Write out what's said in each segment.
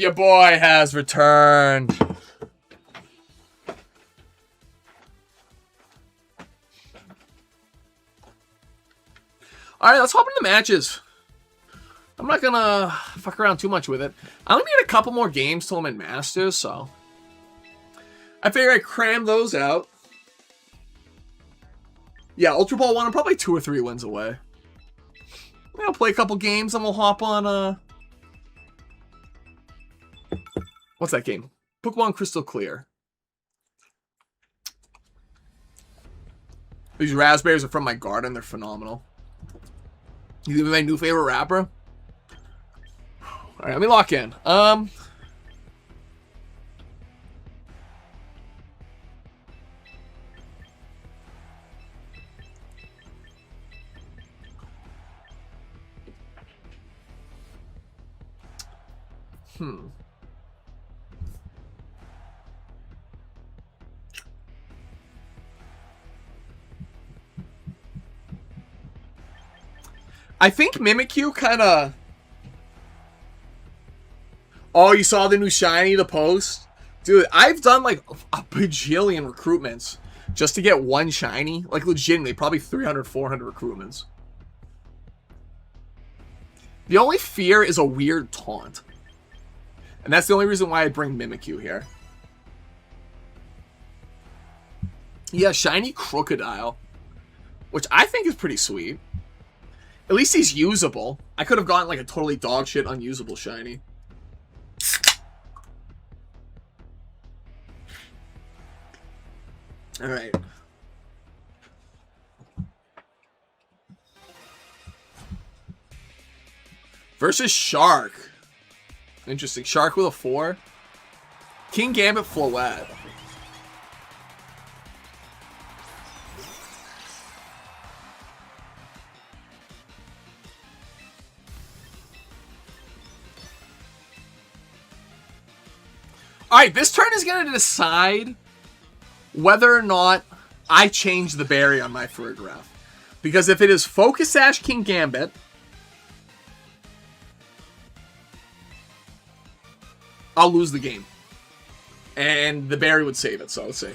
Your boy has returned. Alright, let's hop into the matches. I'm not gonna fuck around too much with it. I only need a couple more games till I'm in Masters, so I figure I cram those out. Yeah, Ultra Ball 1, I'm probably 2 or 3 wins away. I'll play a couple games and we'll hop on, what's that game? Pokemon Crystal Clear. These raspberries are from my garden. They're phenomenal. You give me my new favorite rapper? Alright, let me lock in. I think Mimikyu kind of... Oh, you saw the new shiny, the post? Dude, I've done like a bajillion recruitments just to get one shiny. Like legitimately, probably 300, 400 recruitments. The only fear is a weird taunt. And that's the only reason why I bring Mimikyu here. Yeah, shiny Crocodile. Which I think is pretty sweet. At least he's usable. I could have gotten like a totally dog shit unusable shiny. Alright. Versus Shark. Interesting. Shark with a 4. King Gambit Floette. Alright, this turn is going to decide whether or not I change the berry on my Farigiraf. Because if it is Focus Sash King Gambit, I'll lose the game. And the berry would save it, so let's see.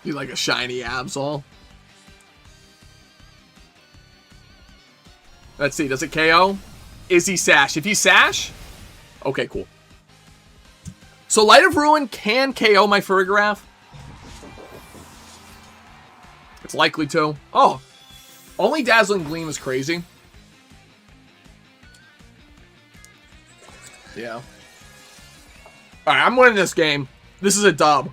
Be like a shiny Absol. Let's see, does it KO? Is he Sash? If he's Sash, okay, cool. So Light of Ruin can KO my Farigiraf. It's likely to. Oh, only Dazzling Gleam is crazy. Yeah. Alright, I'm winning this game. This is a dub.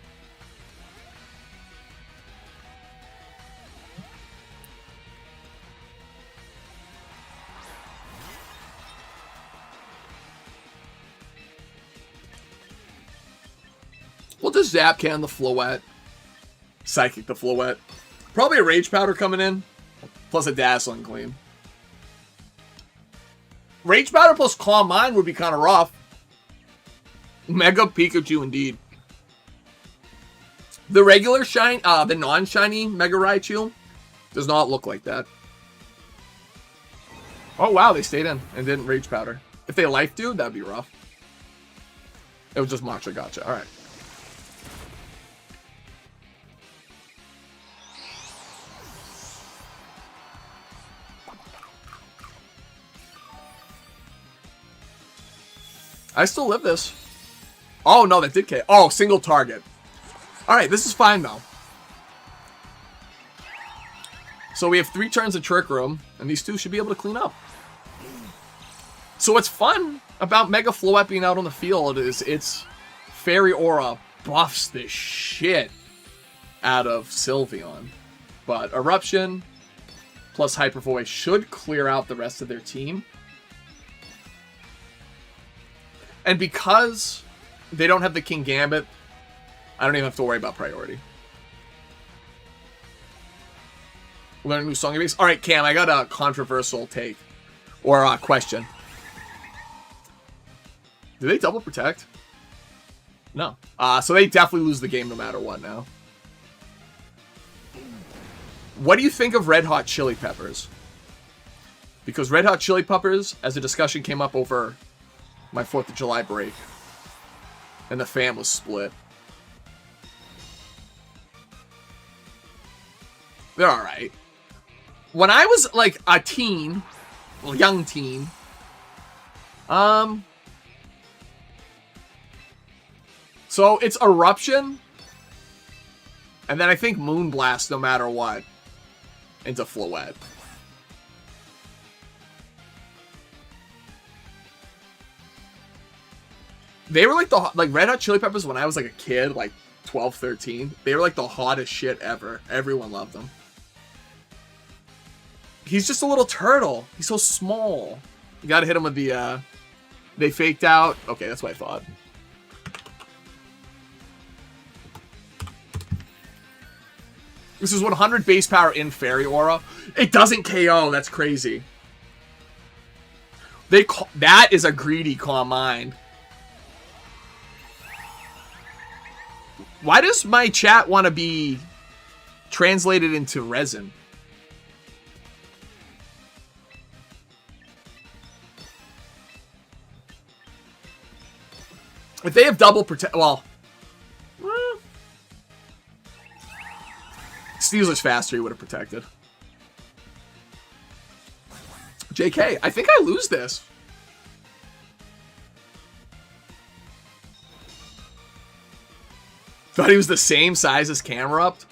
We'll just Zapcan the Floette. Psychic the Floette. Probably a Rage Powder coming in. Plus a Dazzling Gleam. Rage Powder plus Calm Mind would be kind of rough. Mega Pikachu indeed. The regular shine, the non-shiny Mega Raichu does not look like that. Oh wow, they stayed in and didn't Rage Powder. If they Life Dude, that'd be rough. It was just Matcha Gotcha. Alright. I still live this. Oh, no, that did KO. Oh, single target. Alright, this is fine, though. So we have 3 turns of Trick Room, and these two should be able to clean up. So what's fun about Mega Floette being out on the field is its Fairy Aura buffs the shit out of Sylveon. But Eruption plus Hyper Voice should clear out the rest of their team. And because they don't have the King Gambit, I don't even have to worry about priority. Learn a new song base. Alright, Cam, I got a controversial take. Or question. Do they double protect? No. So they definitely lose the game no matter what now. What do you think of Red Hot Chili Peppers? Because Red Hot Chili Peppers, as a discussion came up over my 4th of July break. And the fam was split. They're alright. When I was like a teen, well, young teen, so it's Eruption, and then I think Moonblast no matter what, into Floette. They were like Red Hot Chili Peppers when I was like a kid, like 12, 13. They were like the hottest shit ever. Everyone loved them. He's just a little turtle. He's so small. You gotta hit him with the, they faked out. Okay, that's what I thought. This is 100 base power in Fairy Aura. It doesn't KO. That's crazy. That is a greedy Calm Mind. Why does my chat want to be translated into resin? If they have double protect, well, Steelers faster, he would have protected. JK, I think I lose this. Thought he was the same size as Camerupt.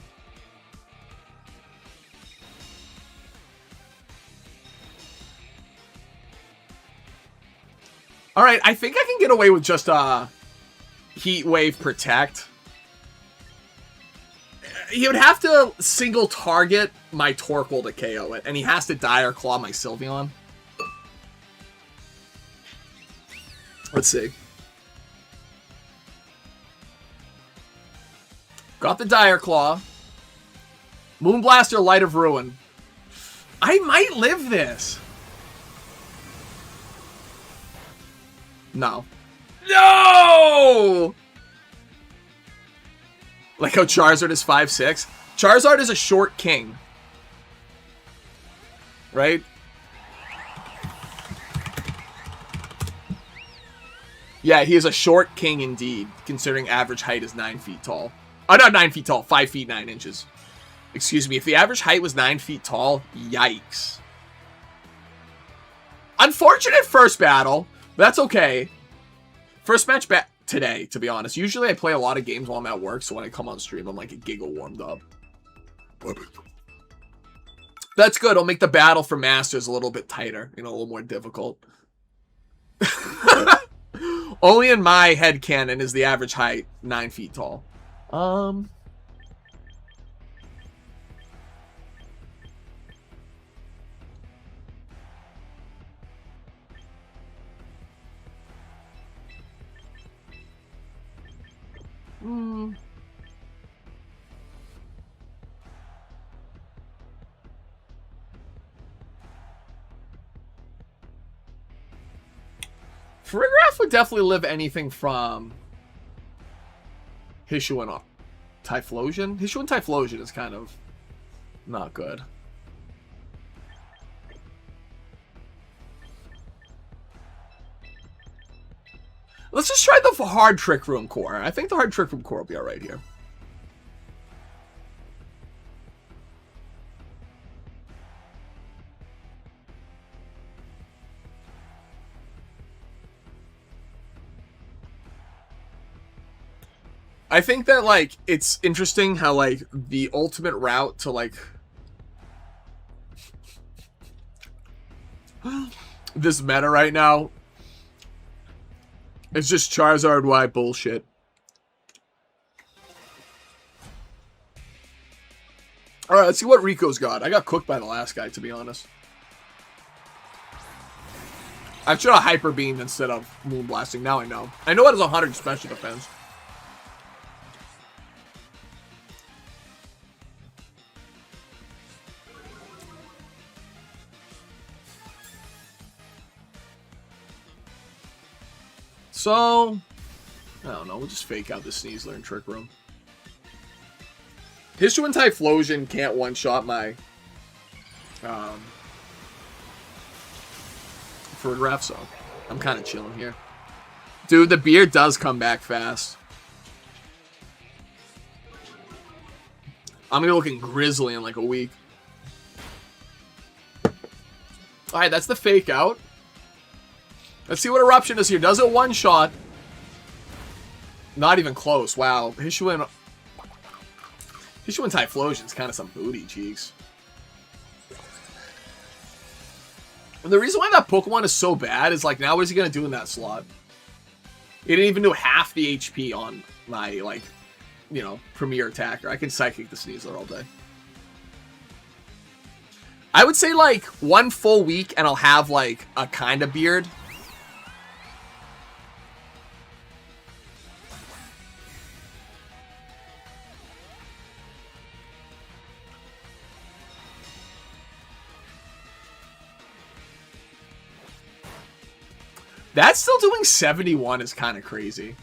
Alright, I think I can get away with just Heat Wave Protect. He would have to single target my Torkoal to KO it, and he has to Dire Claw my Sylveon. Let's see. Got the Dire Claw. Moonblast or Light of Ruin. I might live this. No. No! Like how Charizard is 5'6". Charizard is a short king. Right? Yeah, he is a short king indeed, considering average height is 9 feet tall. Oh, not 9 feet tall, 5 feet 9 inches. Excuse me, if the average height was 9 feet tall, yikes. Unfortunate first battle. That's okay. First match back today, to be honest. Usually I play a lot of games while I'm at work, so when I come on stream, I'm like a giggle warmed up. That's good. I'll make the battle for Masters a little bit tighter, you know, a little more difficult. Only in my headcanon is the average height 9 feet tall. Farigiraf would definitely live anything from Hishu and Typhlosion. Hishu and Typhlosion is kind of not good. Let's just try the hard Trick Room core. I think the hard Trick Room core will be alright here. I think that, like, it's interesting how, like, the ultimate route to, like, this meta right now is just Charizard Y bullshit. Alright, let's see what Rico's got. I got cooked by the last guy, to be honest. I should have Hyper Beamed instead of Moonblasting. Now I know. I know it has 100 special defense. So, I don't know. We'll just fake out the Sneasler and Trick Room. Hisuian and Typhlosion can't one-shot my Farigiraf, so I'm kind of chilling here. Dude, the beard does come back fast. I'm gonna be looking grizzly in like a week. Alright, that's the fake out. Let's see what Eruption does here. Does it one shot? Not even close. Wow. Hisuian Typhlosion's kind of some booty cheeks. And the reason why that Pokemon is so bad is like, now what is he gonna do in that slot? He didn't even do half the HP on my, like, you know, premier attacker. I can Psychic the Sneasler all day. I would say, like, 1 full week and I'll have, like, a kind of beard. That's still doing 71 is kind of crazy.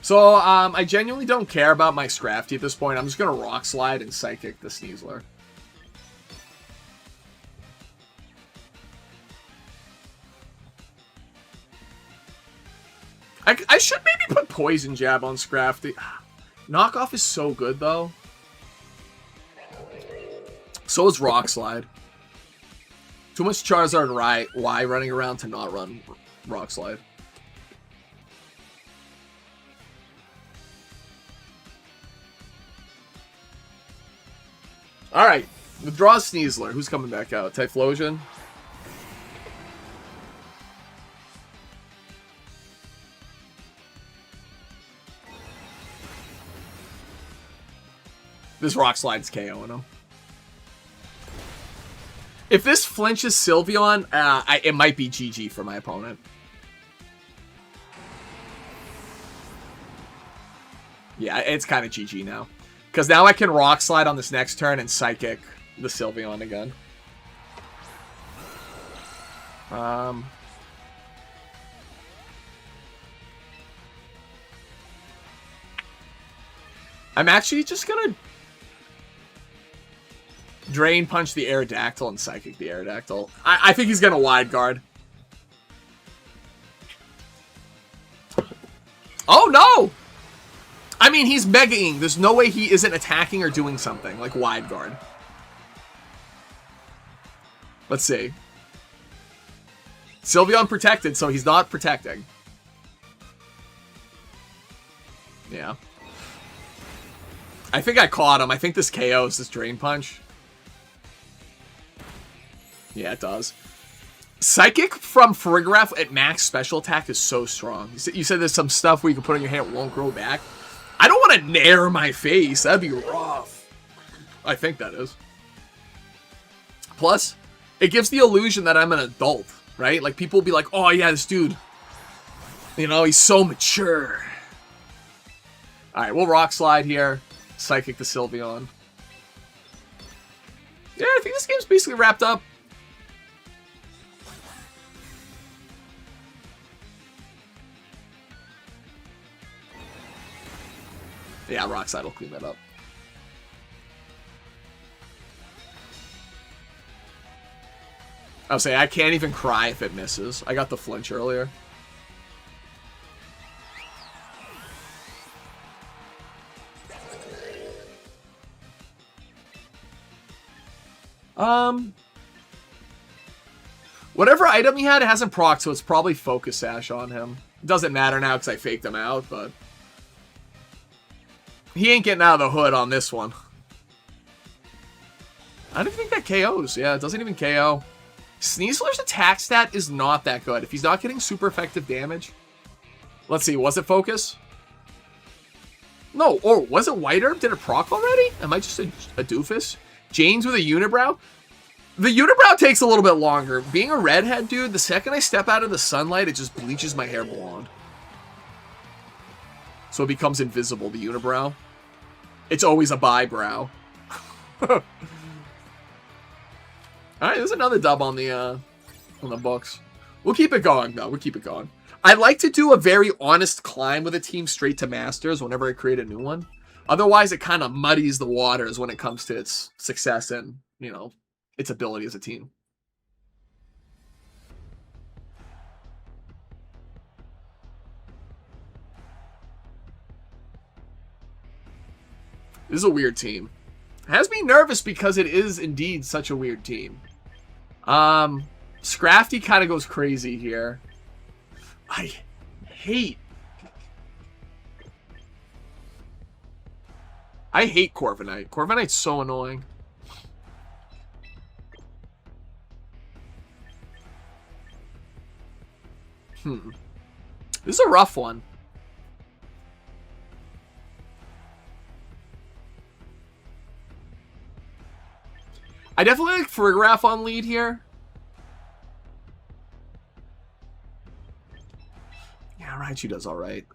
So, I genuinely don't care about my Scrafty at this point. I'm just going to Rock Slide and Psychic the Sneasler. I should maybe put Poison Jab on Scrafty. Knockoff is so good, though. So is Rock Slide. Too much Charizard and Y running around to not run Rock Slide. Alright. Withdraw Sneasler. Who's coming back out? Typhlosion? This Rock Slide's KOing him. If this flinches Sylveon, it might be GG for my opponent. Yeah, it's kind of GG now. Because now I can Rock Slide on this next turn and Psychic the Sylveon again. I'm actually just gonna Drain Punch the Aerodactyl and Psychic the Aerodactyl. I think he's gonna Wide Guard. Oh no! I mean, he's Mega-ing. There's no way he isn't attacking or doing something, like Wide Guard. Let's see. Sylveon protected, so he's not protecting. Yeah. I think I caught him. I think this KOs this Drain Punch. Yeah, it does. Psychic from Farigiraf at max special attack is so strong. You said there's some stuff where you can put on your hand, it won't grow back. I don't want to nair my face. That'd be rough. I think that is. Plus, it gives the illusion that I'm an adult, right? Like, people will be like, oh yeah, this dude, you know, he's so mature. Alright, we'll Rock Slide here. Psychic the Sylveon. Yeah, I think this game's basically wrapped up. Yeah, Rock Slide will clean that up. I'll say, I can't even cry if it misses. I got the flinch earlier. Whatever item he had, it hasn't proc, so it's probably Focus Sash on him. Doesn't matter now because I faked him out, but he ain't getting out of the hood on this one. I don't think that KOs. Yeah, it doesn't even KO. Sneasler's attack stat is not that good. If he's not getting super effective damage. Let's see, was it Focus? No, or was it White Herb? Did it proc already? Am I just a doofus? James with a Unibrow? The Unibrow takes a little bit longer. Being a redhead, dude, the second I step out of the sunlight, it just bleaches my hair blonde. So it becomes invisible, the Unibrow. It's always a bi-brow. Alright, there's another dub on the books. We'll keep it going, though. We'll keep it going. I'd like to do a very honest climb with a team straight to Masters whenever I create a new one. Otherwise, it kind of muddies the waters when it comes to its success and, you know, its ability as a team. This is a weird team. It has me nervous because it is indeed such a weird team. Scrafty kind of goes crazy here. I hate Corviknight. Corviknight's so annoying. This is a rough one. I definitely like Farigiraf on lead here. Yeah, Raichu does alright.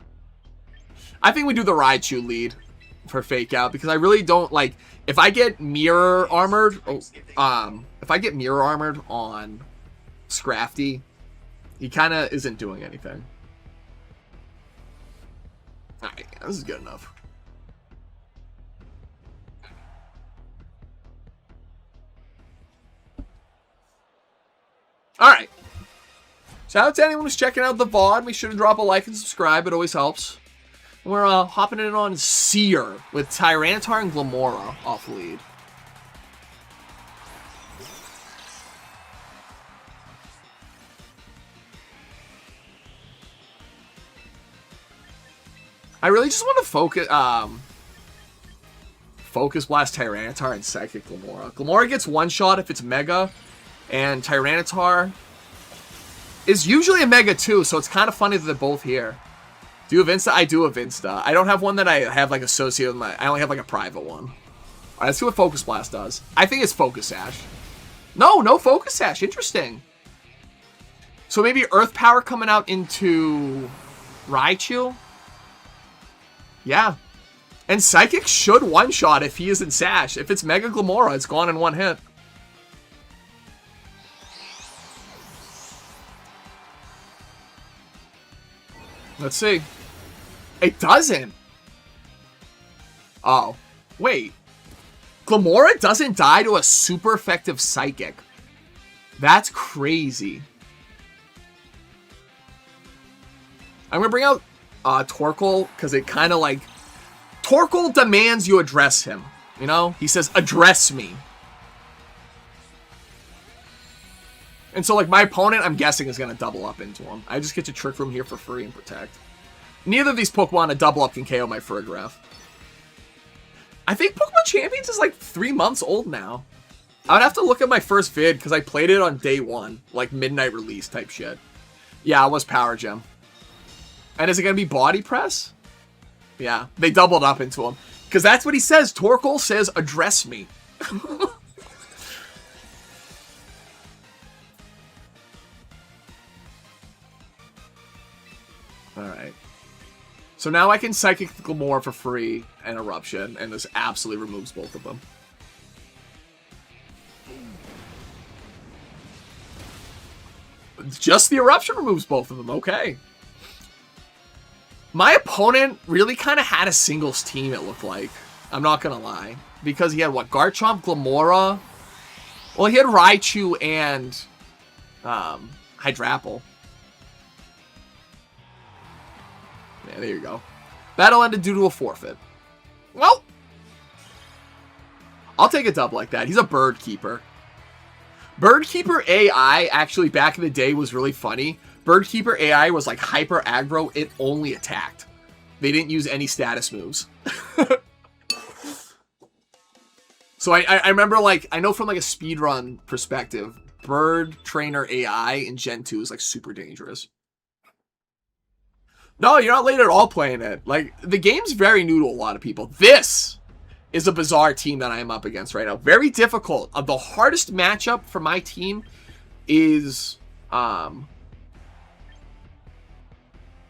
I think we do the Raichu lead for fake out because I really don't like if I get mirror armored if I get mirror armored on Scrafty, he kind of isn't doing anything. Alright, yeah, this is good enough. Alright. Shout out to anyone who's checking out the VOD. Make sure to drop a like and subscribe. It always helps. We're hopping in on Seer with Tyranitar and Glamora off lead. I really just want to focus blast Tyranitar and Psychic Glamora. Glamora gets one shot if it's Mega, and Tyranitar is usually a Mega too, so it's kind of funny that they're both here. Do you have Insta? I do have Insta. I don't have one that I have like associated with my... I only have like a private one. Alright, let's see what Focus Blast does. I think it's Focus Sash. No Focus Sash. Interesting. So maybe Earth Power coming out into Raichu? Yeah. And Psychic should one-shot if he isn't Sash. If it's Mega Glamora, it's gone in one hit. Let's see. It doesn't. Oh. Wait. Glamora doesn't die to a super effective Psychic. That's crazy. I'm going to bring out Torkoal because it kind of like... Torkoal demands you address him. You know? He says, address me. And so, like, my opponent, I'm guessing, is going to double up into him. I just get to Trick Room here for free and Protect. Neither of these Pokemon a double up can KO my Farigiraf. I think Pokemon Champions is, like, 3 months old now. I would have to look at my first vid, because I played it on day one. Like, midnight release type shit. Yeah, it was Power Gem. And is it going to be Body Press? Yeah, they doubled up into him. Because that's what he says. Torkoal says, address me. Alright. So now I can Psychic Glamora for free and Eruption, and this absolutely removes both of them. Just the Eruption removes both of them, okay. My opponent really kind of had a singles team, it looked like. I'm not going to lie. Because he had, what, Garchomp, Glamora? Well, he had Raichu and Hydrapple. Yeah, there you go. Battle ended due to a forfeit. Well, I'll take a dub like that. He's a Bird Keeper. Bird Keeper AI, actually, back in the day was really funny. Bird Keeper AI was like hyper aggro. It only attacked. They didn't use any status moves. So I remember, like, I know from like a speedrun perspective, Bird Trainer AI in Gen 2 is like super dangerous. No, you're not late at all playing it. Like, the game's very new to a lot of people. This is a bizarre team that I am up against right now. Very difficult. The hardest matchup for my team is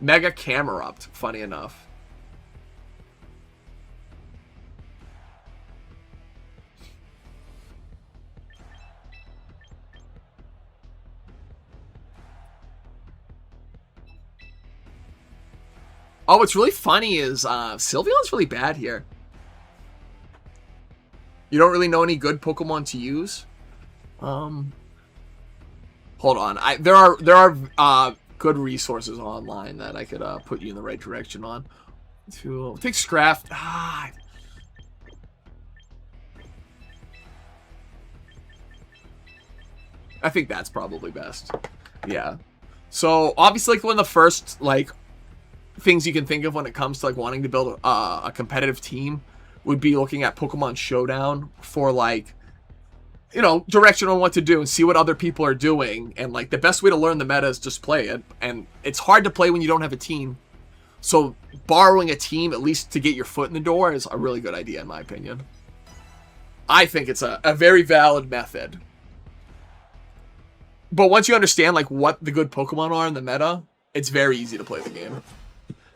Mega Camerupt, funny enough. Oh, what's really funny is Sylveon's really bad here. You don't really know any good Pokemon to use? Hold on. There are good resources online that I could put you in the right direction on. Take Scrafty. I think that's probably best. Yeah. So obviously, like, one of the first like things you can think of when it comes to like wanting to build a competitive team would be looking at Pokemon Showdown for like, you know, direction on what to do and see what other people are doing. And like the best way to learn the meta is just play it. And it's hard to play when you don't have a team. So borrowing a team, at least to get your foot in the door, is a really good idea in my opinion. I think it's a very valid method. But once you understand like what the good Pokemon are in the meta, it's very easy to play the game.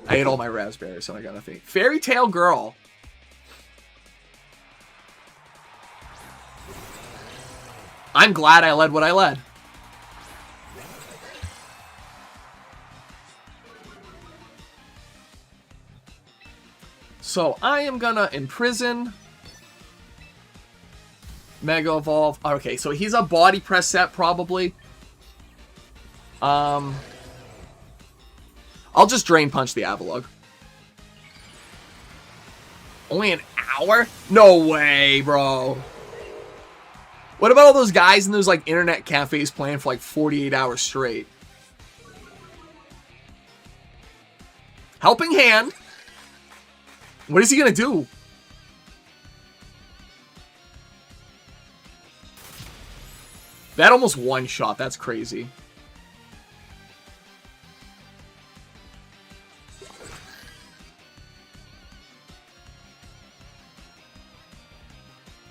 I ate all my raspberries, so I got nothing. Fairy Tale Girl. I'm glad I led what I led. So I am gonna imprison. Mega Evolve. Okay, so he's a body press set probably. I'll just Drain Punch the Avalugg. Only an hour? No way, bro. What about all those guys in those like internet cafes playing for like 48 hours straight? Helping Hand. What is he gonna do? That almost one shot. That's crazy.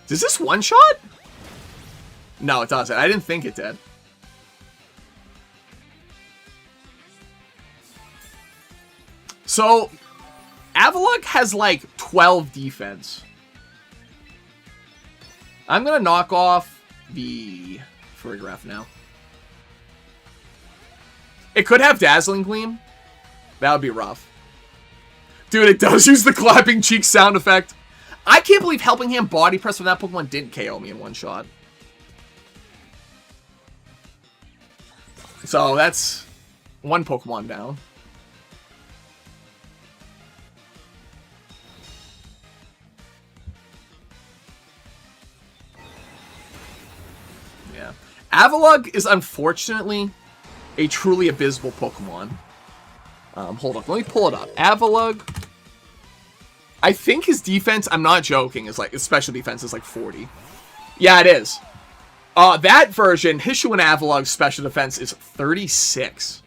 Does this one shot? No, it doesn't. I didn't think it did. So, Avalugg has like 12 defense. I'm gonna knock off the Farigiraf now. It could have Dazzling Gleam. That would be rough. Dude, it does use the clapping cheek sound effect. I can't believe Helping Hand Body Press from that Pokemon didn't KO me in one shot. So that's one Pokemon down. Yeah. Avalugg is unfortunately a truly abysmal Pokemon. Hold on, let me pull it up. Avalugg. I think his defense, I'm not joking, is like, his special defense is like 40. Yeah, it is. That version, Hisuian Avalugg's special defense is 36.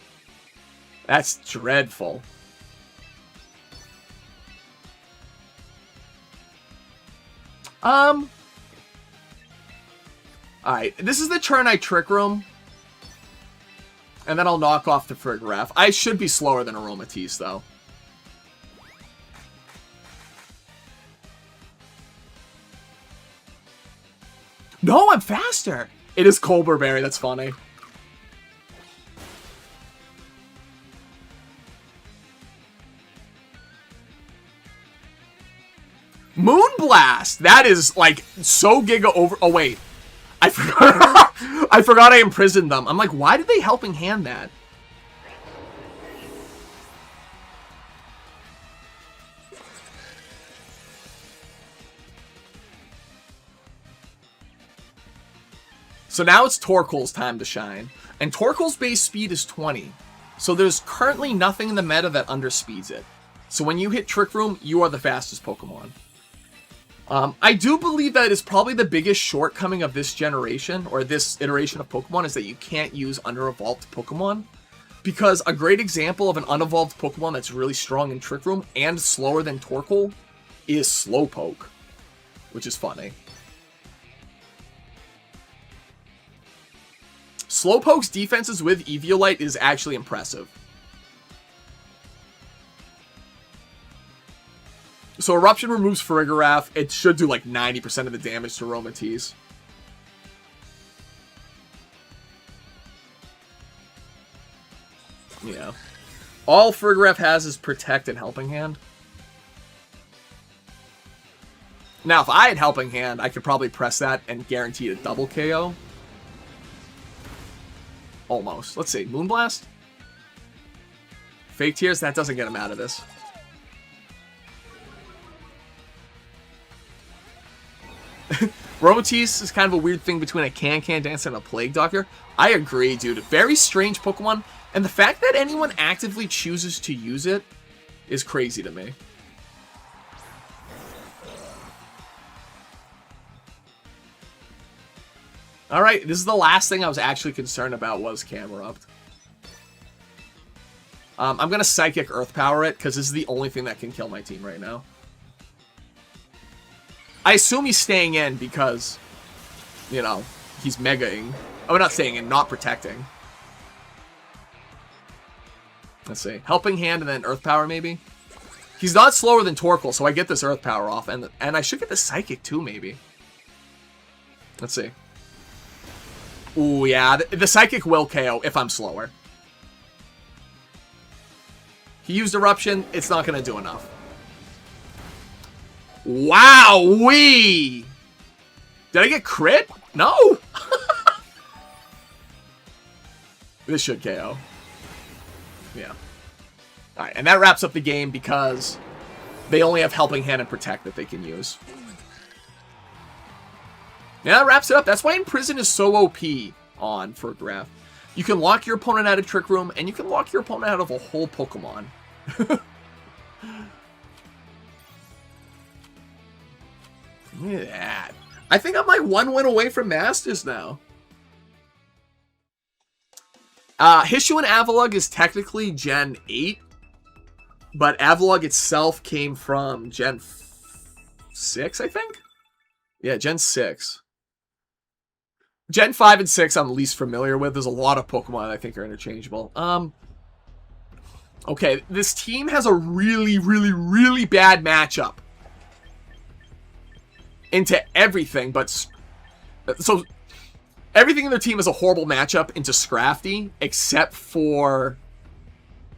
That's dreadful. Alright, this is the turn I Trick Room. And then I'll knock off the Farigiraf. I should be slower than Aromatisse, though. No, I'm faster. It is Colbur Berry. That's funny. Moonblast. That is like so giga over. Oh wait, I forgot. I forgot I imprisoned them. I'm like, why did they Helping Hand that? So now it's Torkoal's time to shine. And Torkoal's base speed is 20. So there's currently nothing in the meta that underspeeds it. So when you hit Trick Room, you are the fastest Pokemon. I do believe that is probably the biggest shortcoming of this generation, or this iteration of Pokemon, is that you can't use under-evolved Pokemon. Because a great example of an unevolved Pokemon that's really strong in Trick Room and slower than Torkoal is Slowpoke. Which is funny. Slowpoke's defenses with Eviolite is actually impressive. So Eruption removes Farigiraf. It should do like 90% of the damage to Aromatisse. Yeah. All Fergref has is Protect and Helping Hand. Now, if I had Helping Hand, I could probably press that and guarantee a double KO. Almost. Let's see. Moonblast? Fake Tears? That doesn't get him out of this. Romotease is kind of a weird thing between a Can-Can Dancer and a Plague Doctor. I agree, dude. Very strange Pokemon. And the fact that anyone actively chooses to use it is crazy to me. Alright, this is the last thing I was actually concerned about was Camerupt. I'm going to Psychic Earth Power it, because this is the only thing that can kill my team right now. I assume he's staying in because, you know, he's Mega-ing. Oh, not staying in, not protecting. Let's see. Helping Hand and then Earth Power, maybe? He's not slower than Torkoal, so I get this Earth Power off. And I should get the Psychic, too, maybe. Let's see. Ooh, yeah. The Psychic will KO if I'm slower. He used Eruption. It's not going to do enough. Wow-wee! Did I get crit? No! This should KO. Yeah. Alright, and that wraps up the game because they only have Helping Hand and Protect that they can use. Yeah, that wraps it up. That's why Imprison is so OP on Fergref. You can lock your opponent out of Trick Room, and you can lock your opponent out of a whole Pokemon. Look at that. I think I'm like 1 win away from Masters now. Hishu and Avalugg is technically Gen 8. But Avalugg itself came from Gen 6, I think? Yeah, Gen 6. Gen 5 and 6 I'm least familiar with. There's a lot of Pokemon I think are interchangeable. Okay, this team has a really, really, really bad matchup. Into everything, but... So, everything in their team is a horrible matchup into Scrafty, except for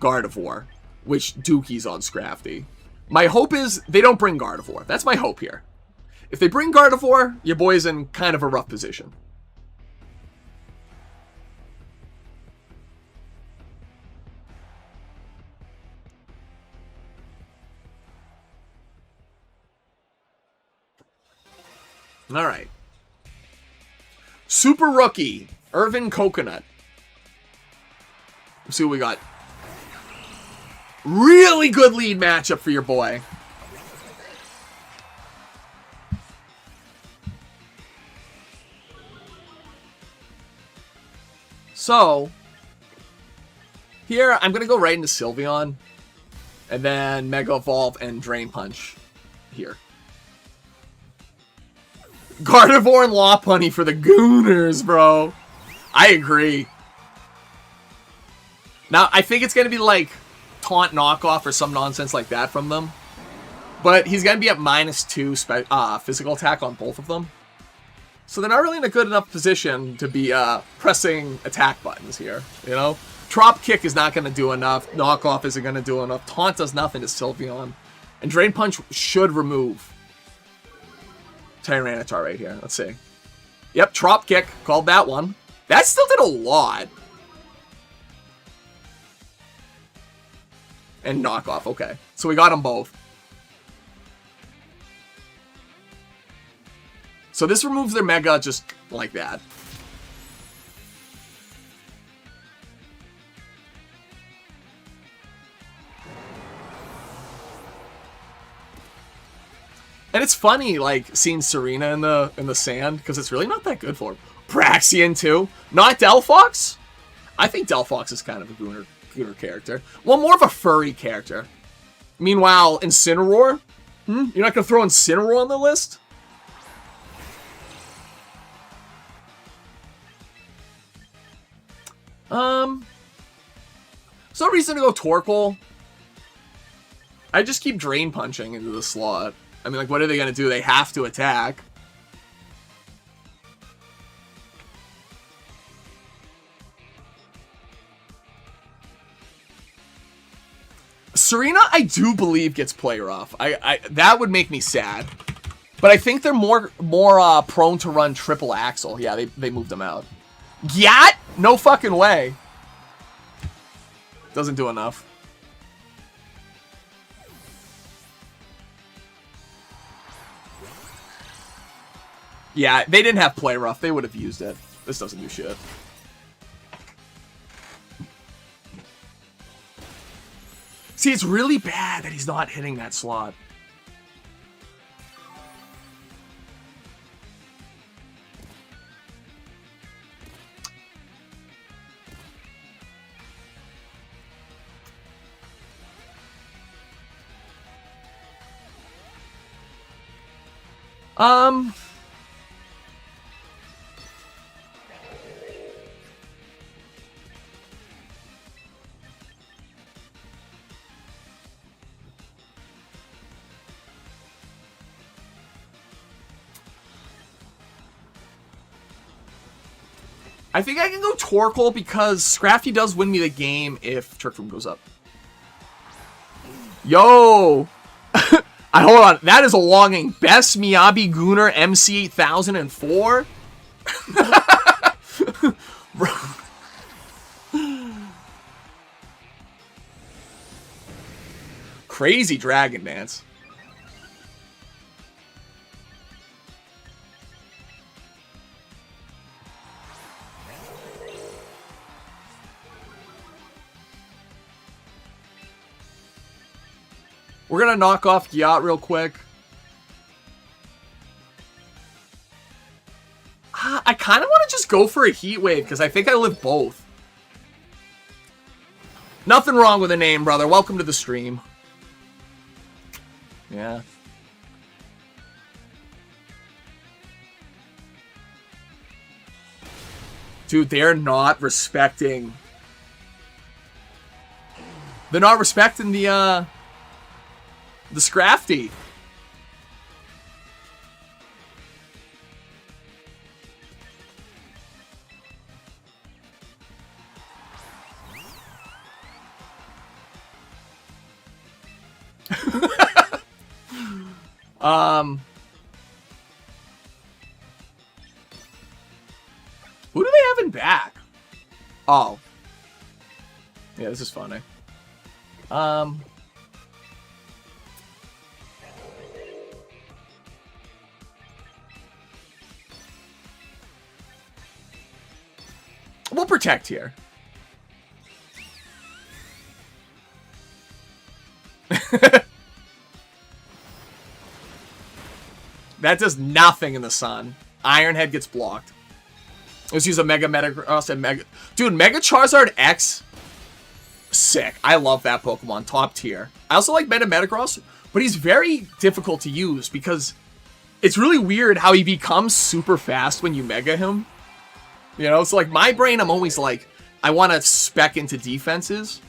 Gardevoir, which Dookie's on Scrafty. My hope is they don't bring Gardevoir. That's my hope here. If they bring Gardevoir, your boy's in kind of a rough position. All right. Super Rookie, Irvin Coconut. Let's see what we got. Really good lead matchup for your boy. So, here I'm going to go right into Sylveon. And then Mega Evolve and Drain Punch here. Gardevoir and Lopunny for the Gooners, bro. I agree. Now, I think it's going to be like Taunt Knockoff or some nonsense like that from them. But he's going to be at -2 physical attack on both of them. So they're not really in a good enough position to be pressing attack buttons here, you know? Drop Kick is not going to do enough. Knockoff isn't going to do enough. Taunt does nothing to Sylveon. And Drain Punch should remove Tyranitar right here. Let's see. Yep, Trop Kick. Called that one. That still did a lot. And Knockoff. Okay. So we got them both. So this removes their Mega just like that. And it's funny, like, seeing Serena in the sand, because it's really not that good for him. Praxian, too. Not Delphox? I think Delphox is kind of a gooner character. Well, more of a furry character. Meanwhile, Incineroar? You're not going to throw Incineroar on the list? There's no reason to go Torkoal. I just keep Drain Punching into the slot. I mean, like, what are they going to do? They have to attack. Serena, I do believe gets play rough. That would make me sad. But I think they're more prone to run triple axle. Yeah, they moved them out. Yat? No fucking way. Doesn't do enough. Yeah, they didn't have play rough. They would have used it. This doesn't do shit. See, it's really bad that he's not hitting that slot. I think I can go Torkoal because Scrafty does win me the game if Trick Room goes up. Yo! Hold on. That is a longing. Best Miyabi Gunner MC 8004? Crazy Dragon Dance. We're going to knock off Gyat real quick. I kind of want to just go for a Heat Wave because I think I live both. Nothing wrong with the name, brother. Welcome to the stream. Yeah. Dude, they're not respecting... They're not respecting the Scrafty. Who do they have in back? Oh. Yeah, this is funny. We'll protect here. That does nothing in the sun. Ironhead gets blocked. Let's use a Mega Metagross and Mega... Dude, Mega Charizard X. Sick. I love that Pokemon. Top tier. I also like Mega Metagross, but he's very difficult to use because it's really weird how he becomes super fast when you Mega him. You know, so like my brain, I'm always like, I want to spec into defenses.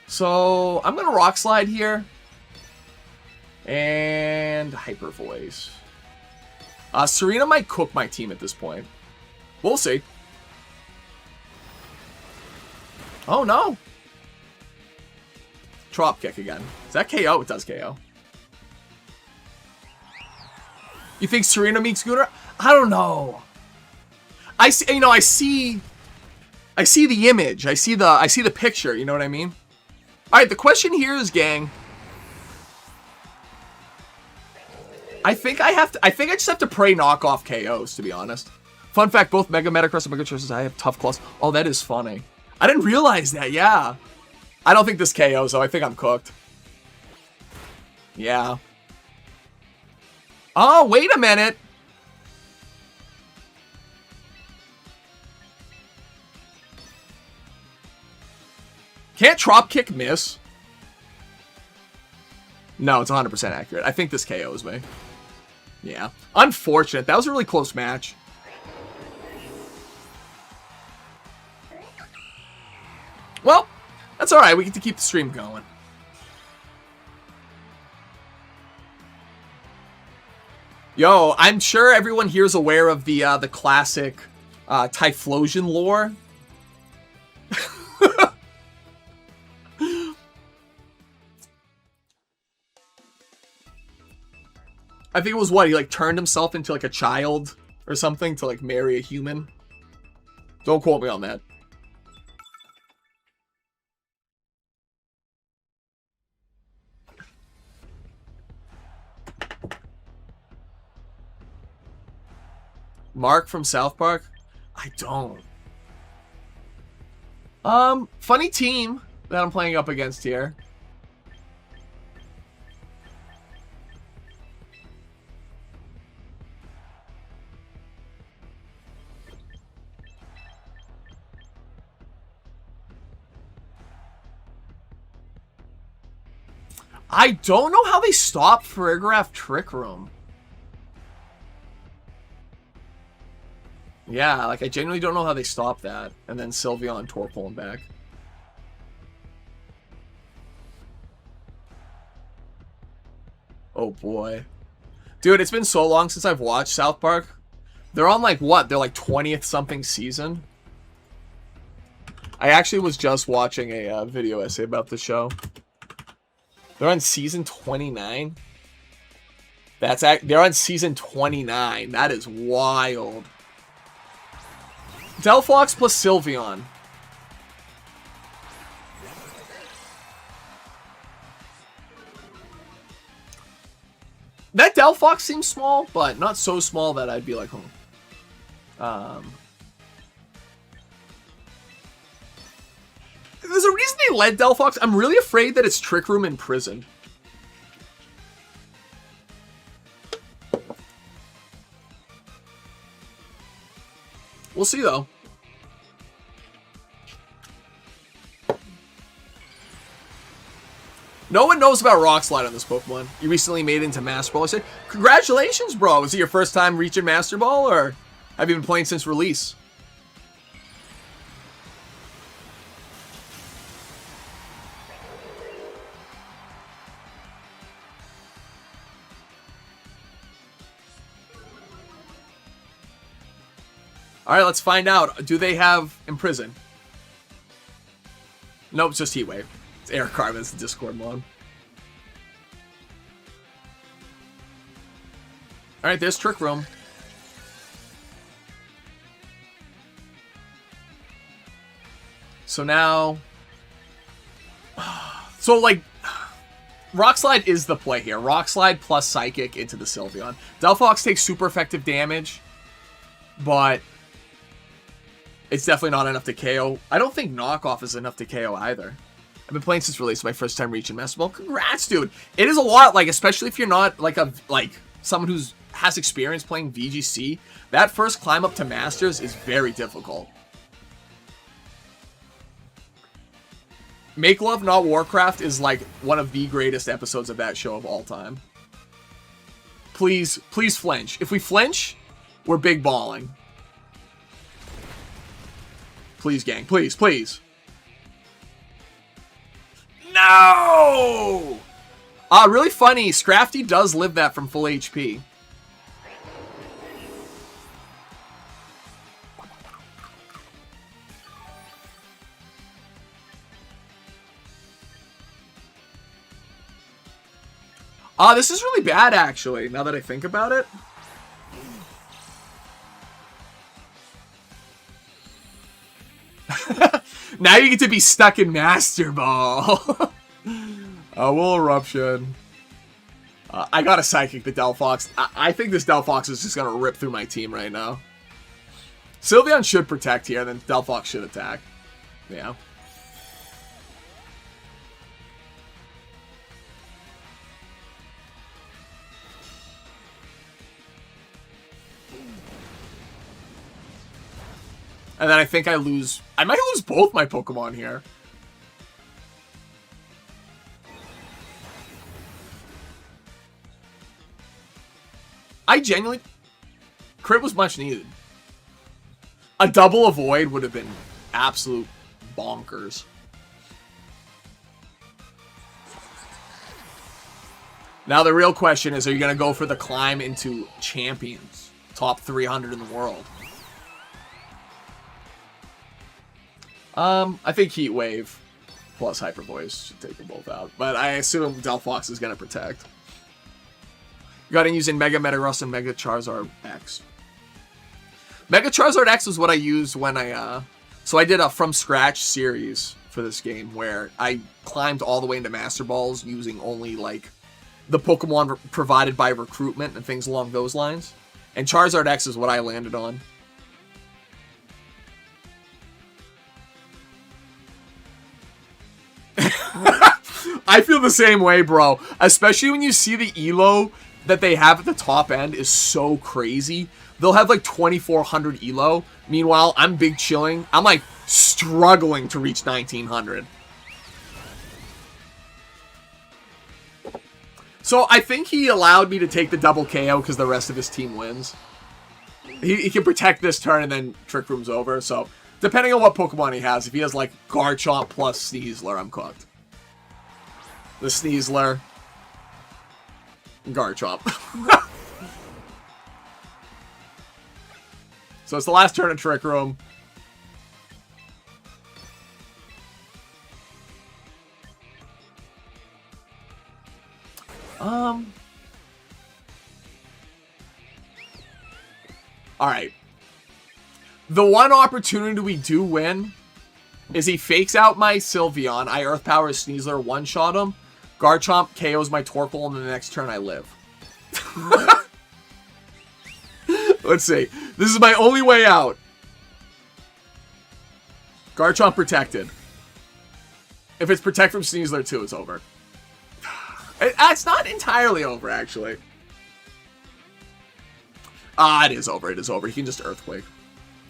So I'm going to Rock Slide here. And Hyper Voice. Serena might cook my team at this point. We'll see. Oh no. Drop Kick again. Is that KO? It does KO. You think Serena meets Gunnar? I don't know. I see, you know, I see the image. I see the picture, you know what I mean? All right, the question here is, gang, I think I just have to pray knockoff KOs, to be honest. Fun fact, both Mega Metagross and Mega Charizard, I have tough claws. Oh, that is funny. I didn't realize that, yeah. I don't think this KOs, though. I think I'm cooked. Yeah. Oh, wait a minute. Can't Drop Kick miss? No, it's 100% accurate. I think this KOs me. Yeah. Unfortunate. That was a really close match. Well, that's alright. We get to keep the stream going. Yo, I'm sure everyone here is aware of the classic Typhlosion lore. I think it was what? He like turned himself into like a child or something to like marry a human. Don't quote me on that. Mark from South Park? I don't. Funny team that I'm playing up against here. I don't know how they stopped Farigiraf Trick Room. Yeah, like I genuinely don't know how they stopped that. And then Sylveon Torpor him back. Oh boy. Dude, it's been so long since I've watched South Park. They're on like what? They're like 20th something season. I actually was just watching a video essay about the show. They're on season 29. They're on season 29. That is wild. Delphox plus Sylveon. That Delphox seems small, but not so small that I'd be like, There's a reason they led Delphox. I'm really afraid that it's Trick Room imprisoned. We'll see, though. No one knows about Rock Slide on this Pokemon. You recently made it into Master Ball. I said, congratulations, bro. Was it your first time reaching Master Ball, or have you been playing since release? Alright, let's find out. Do they have Imprison? Nope, it's just Heat Wave. It's Air Carbon, it's the Discord mod. Alright, there's Trick Room. So now... So, like... Rock Slide is the play here. Rock Slide plus Psychic into the Sylveon. Delphox takes super effective damage, but... it's definitely not enough to KO. I don't think Knockoff is enough to KO either. I've been playing since release, my first time reaching Master Ball. Congrats, dude. It is a lot, like, especially if you're not, like, someone who's has experience playing VGC. That first climb up to Masters is very difficult. Make Love, Not Warcraft is, like, one of the greatest episodes of that show of all time. Please, please flinch. If we flinch, we're big balling. Please, gang. Please, please. No! Really funny. Scrafty does live that from full HP. This is really bad, actually, now that I think about it. Now you get to be stuck in Master Ball. Will Eruption. I got a Psychic the Delphox. I think this Delphox is just going to rip through my team right now. Sylveon should protect here, and then Delphox should attack. Yeah. And then I think I lose... I might lose both my Pokemon here. I genuinely... Crit was much needed. A double Avoid would have been absolute bonkers. Now the real question is, are you going to go for the climb into Champions? Top 300 in the world. I think Heat Wave plus Hyper Voice should take them both out. But I assume Delphox is going to protect. Got in using Mega Metagross and Mega Charizard X. Mega Charizard X was what I used when so I did a from scratch series for this game where I climbed all the way into Master Balls using only like the Pokemon provided by recruitment and things along those lines. And Charizard X is what I landed on. I feel the same way, bro. Especially when you see the ELO that they have at the top end is so crazy. They'll have like 2,400 ELO. Meanwhile, I'm big chilling. I'm like struggling to reach 1,900. So I think he allowed me to take the double KO because the rest of his team wins. He can protect this turn and then Trick Room's over. So depending on what Pokemon he has, if he has like Garchomp plus Sneasler, I'm cooked. The Sneasler. Garchomp. So it's the last turn of Trick Room. Alright. The one opportunity we do win is he fakes out my Sylveon. I Earth Power Sneasler, one-shot him. Garchomp KOs my Torkoal, and the next turn I live. Let's see. This is my only way out. Garchomp protected. If it's protect from Sneasler too, it's over. It's not entirely over, actually. It is over. It is over. He can just Earthquake.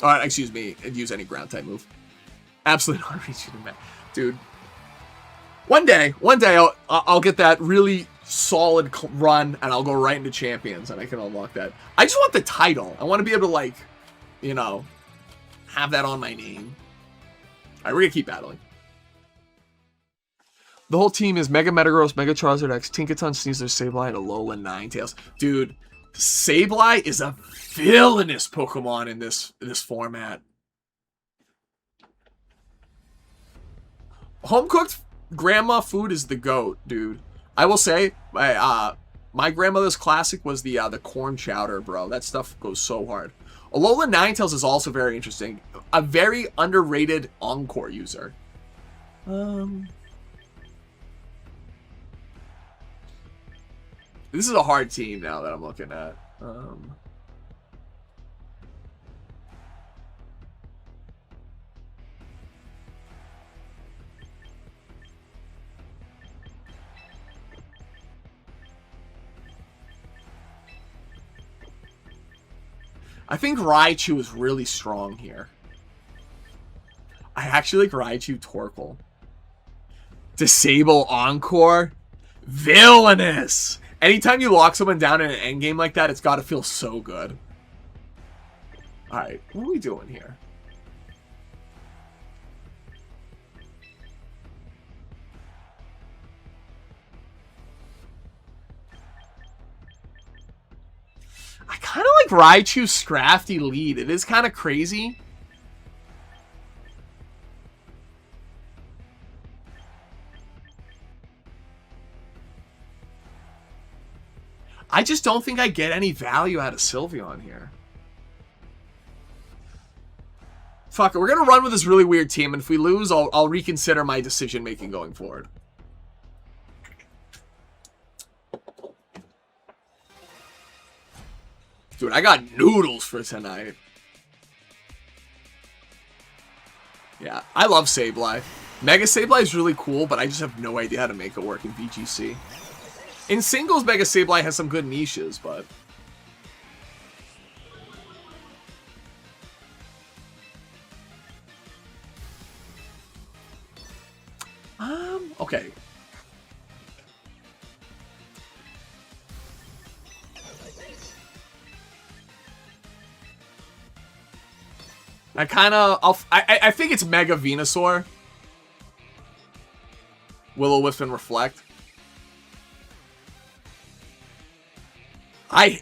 Excuse me. And use any ground type move. Absolutely not reaching him. Dude. One day I'll get that really solid run and I'll go right into Champions and I can unlock that. I just want the title. I want to be able to, like, you know, have that on my name. Alright, we're going to keep battling. The whole team is Mega Metagross, Mega Charizard X, Tinkaton, Sneasler, Sableye, and Alolan Ninetales. Dude, Sableye is a villainous Pokemon in this format. Home-cooked grandma food is the GOAT, dude. I will say, my grandmother's classic was the corn chowder, bro. That stuff goes so hard. Alolan Ninetales is also very interesting. A very underrated Encore user. This is a hard team now that I'm looking at. I think Raichu is really strong here. I actually like Raichu Torkoal. Disable Encore? Villainous! Anytime you lock someone down in an endgame like that, it's got to feel so good. Alright, what are we doing here? I kind of like Raichu's Scrafty lead. It is kind of crazy. I just don't think I get any value out of Sylveon here. Fuck it, we're going to run with this really weird team, and if we lose, I'll reconsider my decision-making going forward. Dude, I got noodles for tonight. Yeah, I love Sableye. Mega Sableye is really cool, but I just have no idea how to make it work in VGC. In singles, Mega Sableye has some good niches, but... okay. I think it's Mega Venusaur. Will-O-Wisp and Reflect.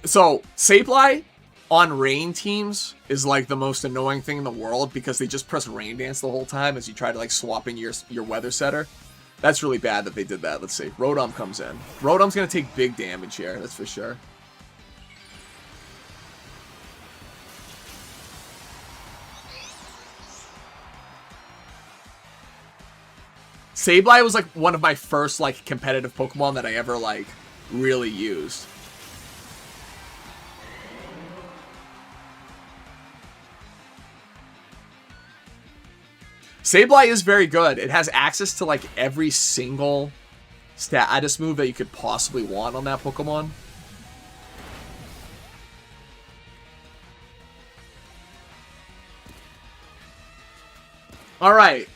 So, Sableye on rain teams is like the most annoying thing in the world because they just press Rain Dance the whole time as you try to like swap in your weather setter. That's really bad that they did that. Let's see. Rotom comes in. Rotom's going to take big damage here, that's for sure. Sableye was, like, one of my first, like, competitive Pokemon that I ever, like, really used. Sableye is very good. It has access to, like, every single status move that you could possibly want on that Pokemon. Alright.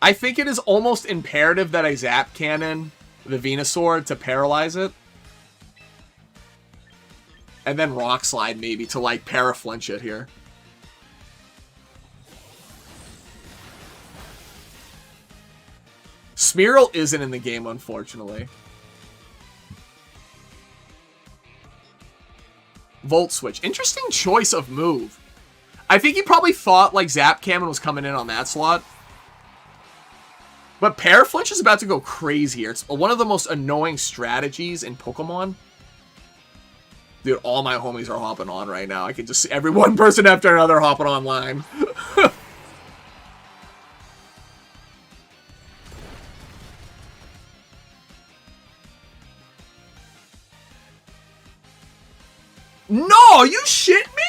I think it is almost imperative that I Zap Cannon the Venusaur to paralyze it. And then Rock Slide maybe to, like, Paraflinch it here. Smeargle isn't in the game, unfortunately. Volt Switch. Interesting choice of move. I think he probably thought, like, Zap Cannon was coming in on that slot. But Paraflinch is about to go crazy here. It's one of the most annoying strategies in Pokemon. Dude, all my homies are hopping on right now. I can just see every one person after another hopping online. No, you shit me?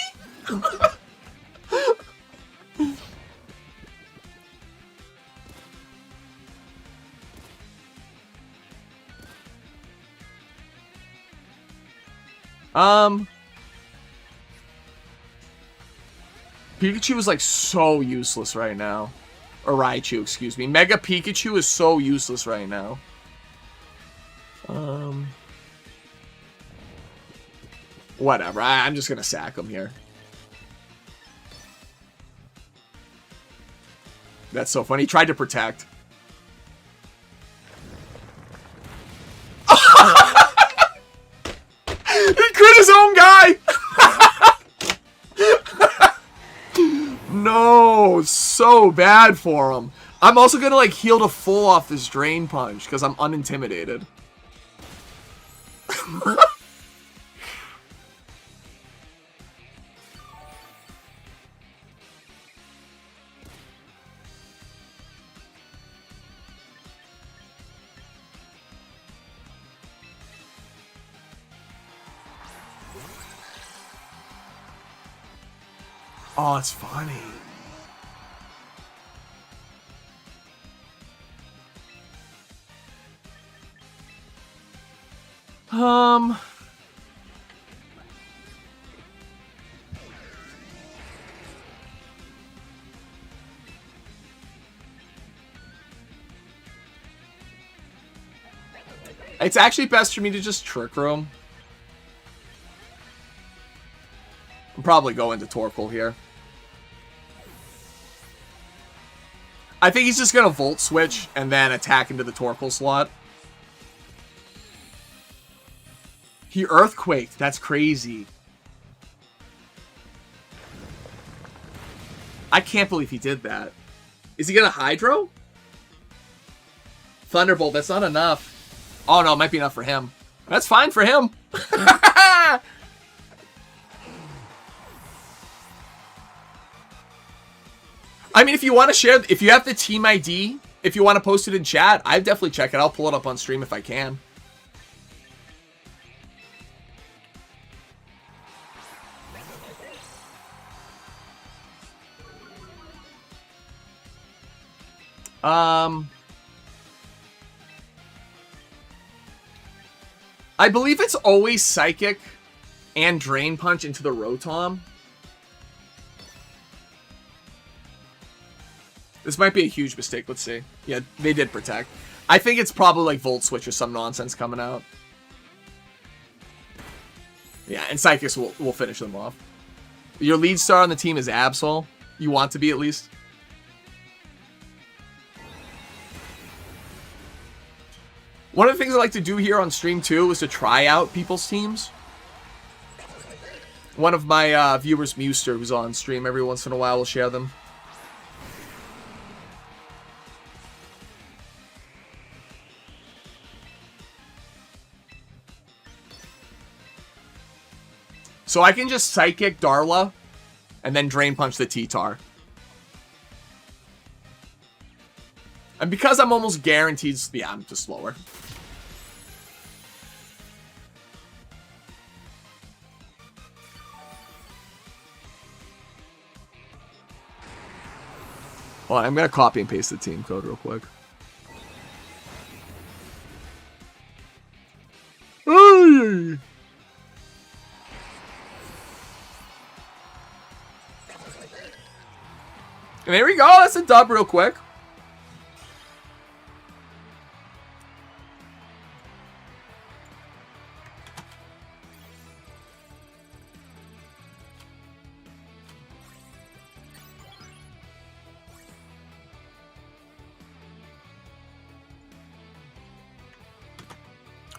Pikachu is, like, so useless right now. Or Raichu, excuse me. Mega Pikachu is so useless right now. Whatever. I'm just gonna sack him here. That's so funny. He tried to protect. He crit his own guy! No, so bad for him. I'm also gonna, like, heal to full off this Drain Punch because I'm unintimidated. Oh, it's funny. It's actually best for me to just Trick Room. I'm probably going to Torkoal here. I think he's just going to Volt Switch and then attack into the Torkoal slot. He Earthquaked. That's crazy. I can't believe he did that. Is he going to Hydro? Thunderbolt. That's not enough. Oh, no. It might be enough for him. That's fine for him. I mean, if you want to share, if you have the team ID, if you want to post it in chat, I'd definitely check it. I'll pull it up on stream if I can. I believe it's always Psychic and Drain Punch into the Rotom. This might be a huge mistake. Let's see. Yeah, they did protect. I think it's probably like Volt Switch or some nonsense coming out. Yeah, and Psychics will finish them off. Your lead star on the team is Absol. You want to be at least. One of the things I like to do here on stream too is to try out people's teams. One of my viewers, Muster, who's on stream every once in a while, will share them. So I can just Psychic Darla And then Drain Punch the T-Tar. And because I'm almost guaranteed... Yeah, I'm just slower. Well, I'm going to copy and paste the team code real quick. And there we go. That's a dub real quick.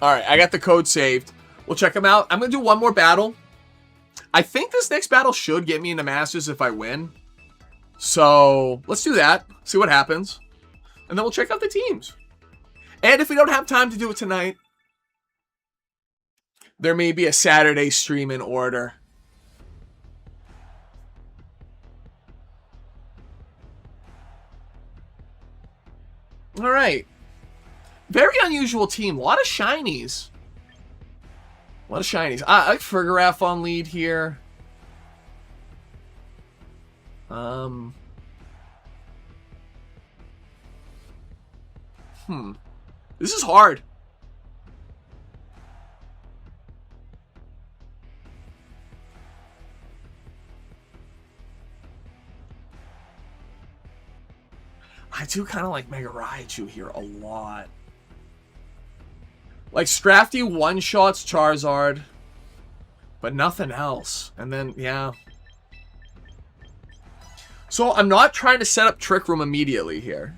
Alright, I got the code saved. We'll check them out. I'm going to do one more battle. I think this next battle should get me into Masters if I win. So, let's do that. See what happens. And then we'll check out the teams. And if we don't have time to do it tonight, there may be a Saturday stream in order. Alright. Very unusual team. A lot of shinies. A lot of shinies. I like Frigoraph on lead here. This is hard. I do kind of like Mega Raichu here a lot. Like, Scrafty one-shots Charizard, but nothing else. And then, yeah. So, I'm not trying to set up Trick Room immediately here.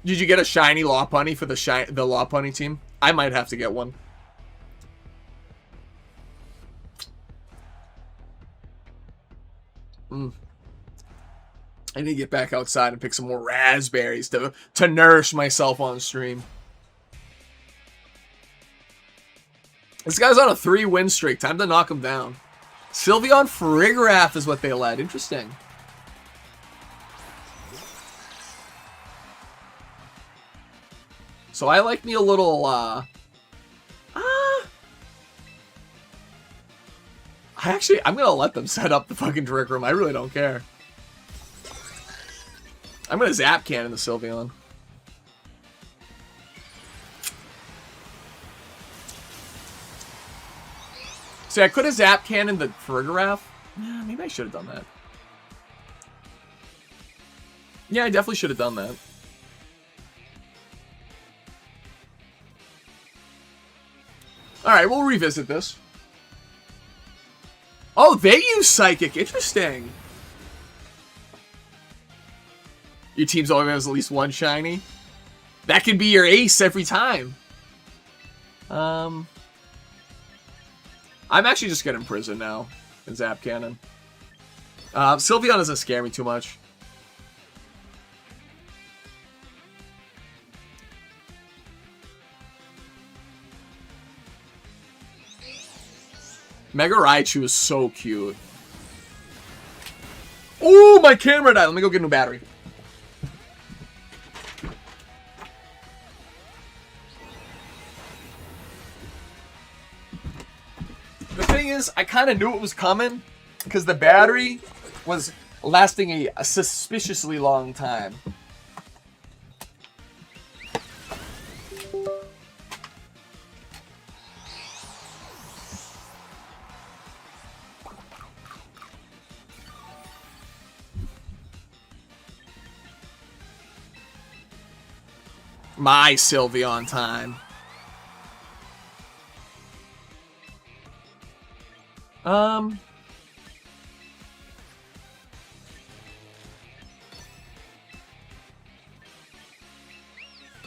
Did you get a shiny Lopunny for the Lopunny team? I might have to get one. I need to get back outside and pick some more raspberries to nourish myself on stream. This guy's on a 3-win streak. Time to knock him down. Sylveon Frigoraph is what they led. Interesting. So I like me a little, I'm going to let them set up the fucking Trick Room. I really don't care. I'm going to Zap Cannon the Sylveon. See, I could have Zap Cannon the Frigoraph. Yeah, maybe I should have done that. Yeah, I definitely should have done that. Alright, we'll revisit this. Oh, they use Psychic. Interesting. Your team's always has at least one shiny. That could be your ace every time. I'm actually just getting Prison now in Zap Cannon. Sylveon doesn't scare me too much. Mega Raichu is so cute. Oh, my camera died. Let me go get a new battery. The thing is, I kind of knew it was coming because the battery was lasting a suspiciously long time. My Sylveon time.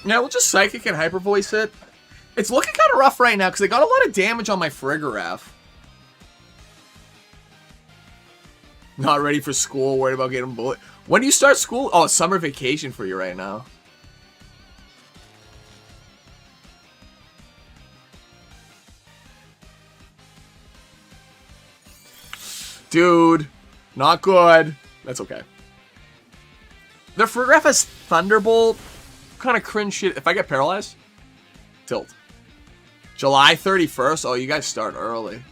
Yeah, we'll just Psychic and Hyper Voice it. It's looking kind of rough right now because they got a lot of damage on my Frigoraph. Not ready for school, worried about getting bullet. When do you start school? Oh, it's summer vacation for you right now. Dude, not good. That's okay. Their Fargraph has Thunderbolt. Kind of cringe shit. If I get paralyzed, tilt. July 31st? Oh, you guys start early.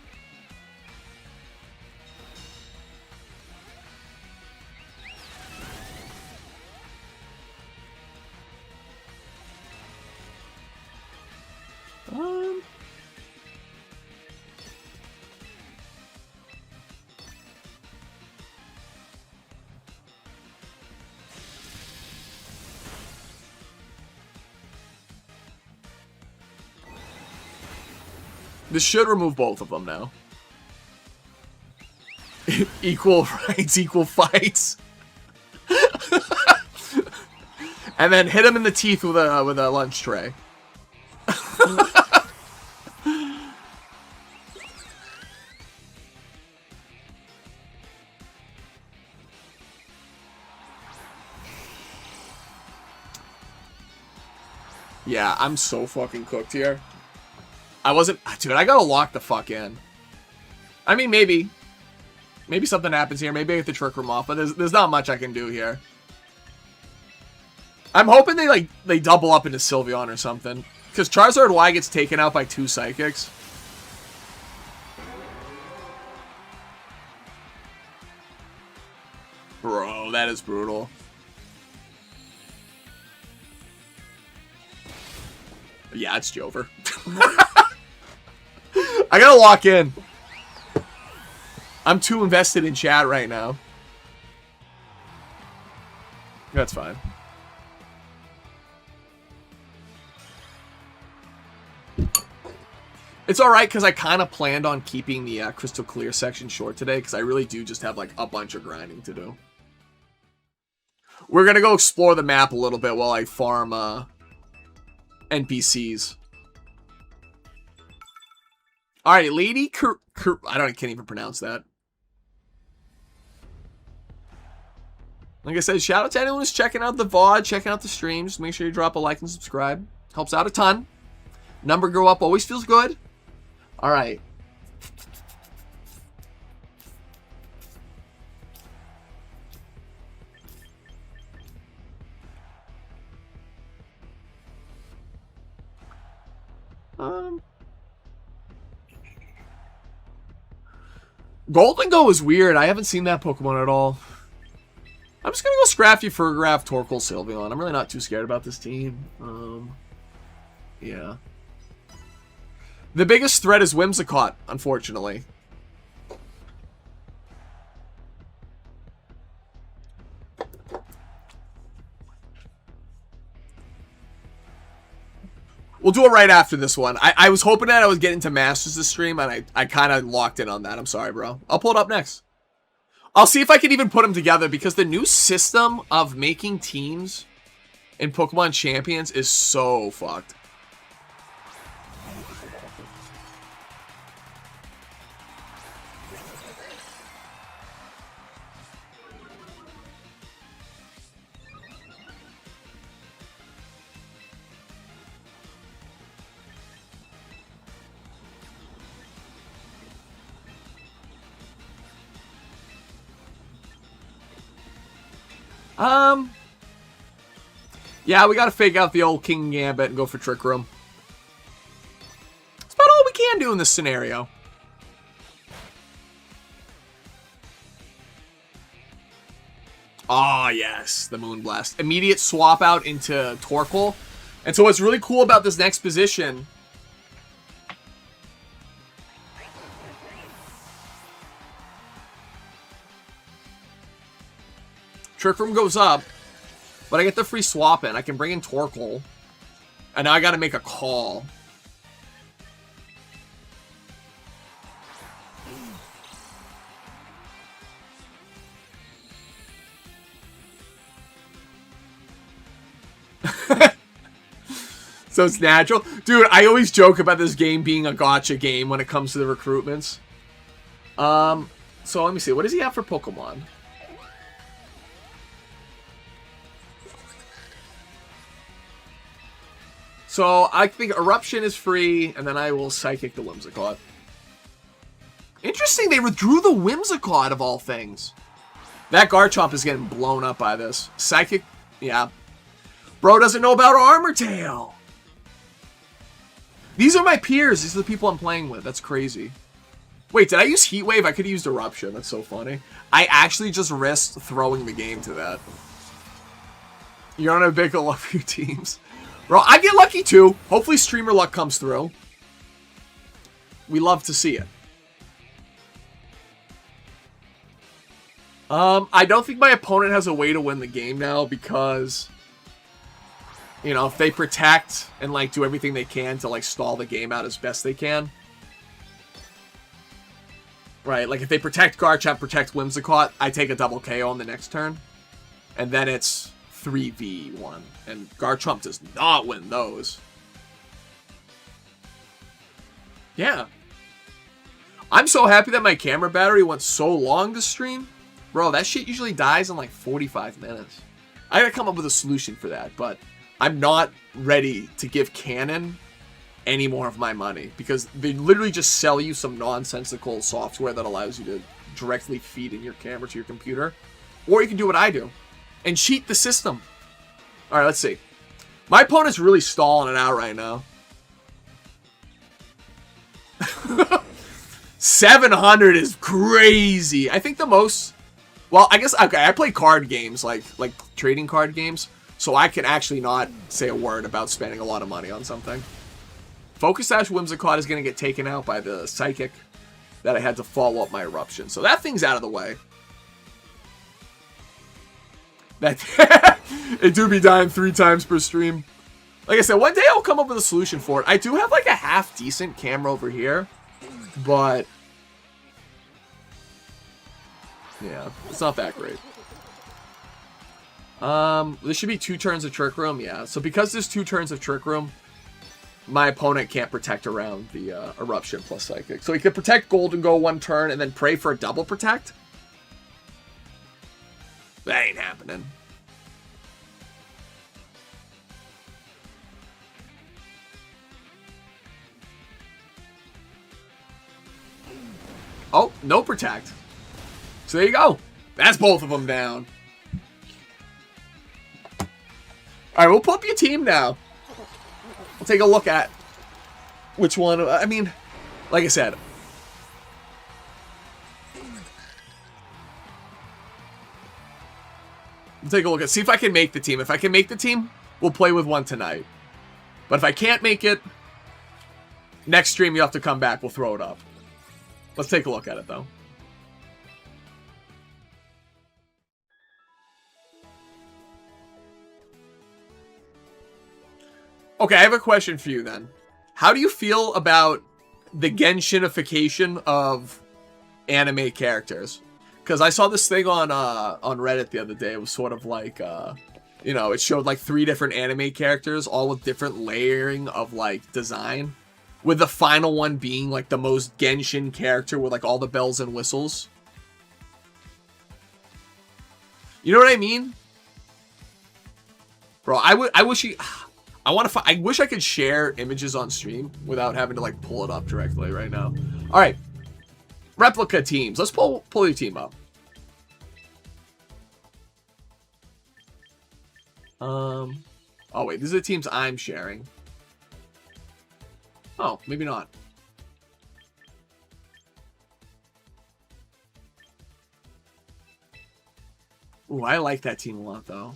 This should remove both of them now. Equal rights, equal fights. And then hit him in the teeth with a lunch tray. Yeah, I'm so fucking cooked here. I wasn't... Dude, I gotta lock the fuck in. I mean, maybe. Maybe something happens here. Maybe I get the Trick Room off, but there's not much I can do here. I'm hoping they double up into Sylveon or something. Because Charizard Y gets taken out by 2 Psychics. Bro, that is brutal. Yeah, it's Jover. I gotta lock in. I'm too invested in chat right now. That's fine. It's alright because I kind of planned on keeping the Crystal Clear section short today because I really do just have like a bunch of grinding to do. We're gonna go explore the map a little bit while I farm NPCs. Alright, Lady can't even pronounce that. Like I said, shout out to anyone who's checking out the VOD, checking out the stream. Just make sure you drop a like and subscribe. Helps out a ton. Number go up always feels good. Alright. Golden Go is weird. I haven't seen that Pokemon at all. I'm just gonna go Scrafty, Fargraph, Torkoal, Sylveon. I'm really not too scared about this team. Yeah. The biggest threat is Whimsicott, unfortunately. We'll do it right after this one. I was hoping that I was getting to Masters this stream, and I kind of locked in on that. I'm sorry, bro. I'll pull it up next. I'll see if I can even put them together, because the new system of making teams in Pokemon Champions is so fucked. Yeah, we gotta fake out the old King Gambit and go for Trick Room. That's about all we can do in this scenario. Ah, yes, the Moonblast. Immediate swap out into Torkoal. And so what's really cool about this next position... Trick Room goes up, but I get the free swap in. I can bring in Torkoal. And now I gotta make a call. So it's natural. Dude, I always joke about this game being a gacha game when it comes to the recruitments. So let me see. What does he have for Pokemon? So I think Eruption is free, and then I will Psychic the Whimsicott. Interesting, they withdrew the Whimsicott out of all things. That Garchomp is getting blown up by this. Psychic, yeah. Bro doesn't know about Armor Tail. These are my peers. These are the people I'm playing with. That's crazy. Wait, did I use Heat Wave? I could have used Eruption. That's so funny. I actually just risked throwing the game to that. You're on a big luck for your teams. Bro, I get lucky too. Hopefully streamer luck comes through. We love to see it. I don't think my opponent has a way to win the game now because, you know, if they protect and, like, do everything they can to, like, stall the game out as best they can. Right, like, if they protect Garchomp, protect Whimsicott, I take a double KO on the next turn. And then it's 3v1. And Garchomp does not win those. Yeah. I'm so happy that my camera battery went so long to stream. Bro, that shit usually dies in like 45 minutes. I gotta come up with a solution for that, but I'm not ready to give Canon any more of my money because they literally just sell you some nonsensical software that allows you to directly feed in your camera to your computer. Or you can do what I do and cheat the system. All right, let's see. My opponent's really stalling it out right now. 700 is crazy. I think the most... Well, I guess, okay, I play card games, like trading card games, so I can actually not say a word about spending a lot of money on something. Focus Sash Whimsicott is going to get taken out by the Psychic that I had to follow up my Eruption. So that thing's out of the way. That it do be dying 3 times per stream. Like I said, one day I'll come up with a solution for it. I do have like a half-decent camera over here, but... yeah, it's not that great. This should be 2 turns of Trick Room. Yeah, so because there's 2 turns of Trick Room, my opponent can't protect around the Eruption plus Psychic. So he could protect Golden Go 1 turn and then pray for a double protect. That ain't happening. Oh, no protect. So there you go. That's both of them down. Alright, we'll pull up your team now. We'll take a look at which one. I mean, like I said. We'll take a look at, see if I can make the team. If I can make the team, we'll play with one tonight. But if I can't make it, next stream you have to come back. We'll throw it up. Let's take a look at it, though. Okay, I have a question for you then. How do you feel about the Genshinification of anime characters? Because I saw this thing on Reddit the other day. It was sort of like, you know, it showed like 3 different anime characters, all with different layering of like design. With the final one being like the most Genshin character with like all the bells and whistles. You know what I mean? Bro, I wish I could share images on stream without having to like pull it up directly right now. All right, replica teams. Let's pull your team up. Oh wait, these are the teams I'm sharing. Oh, maybe not. Ooh, I like that team a lot though.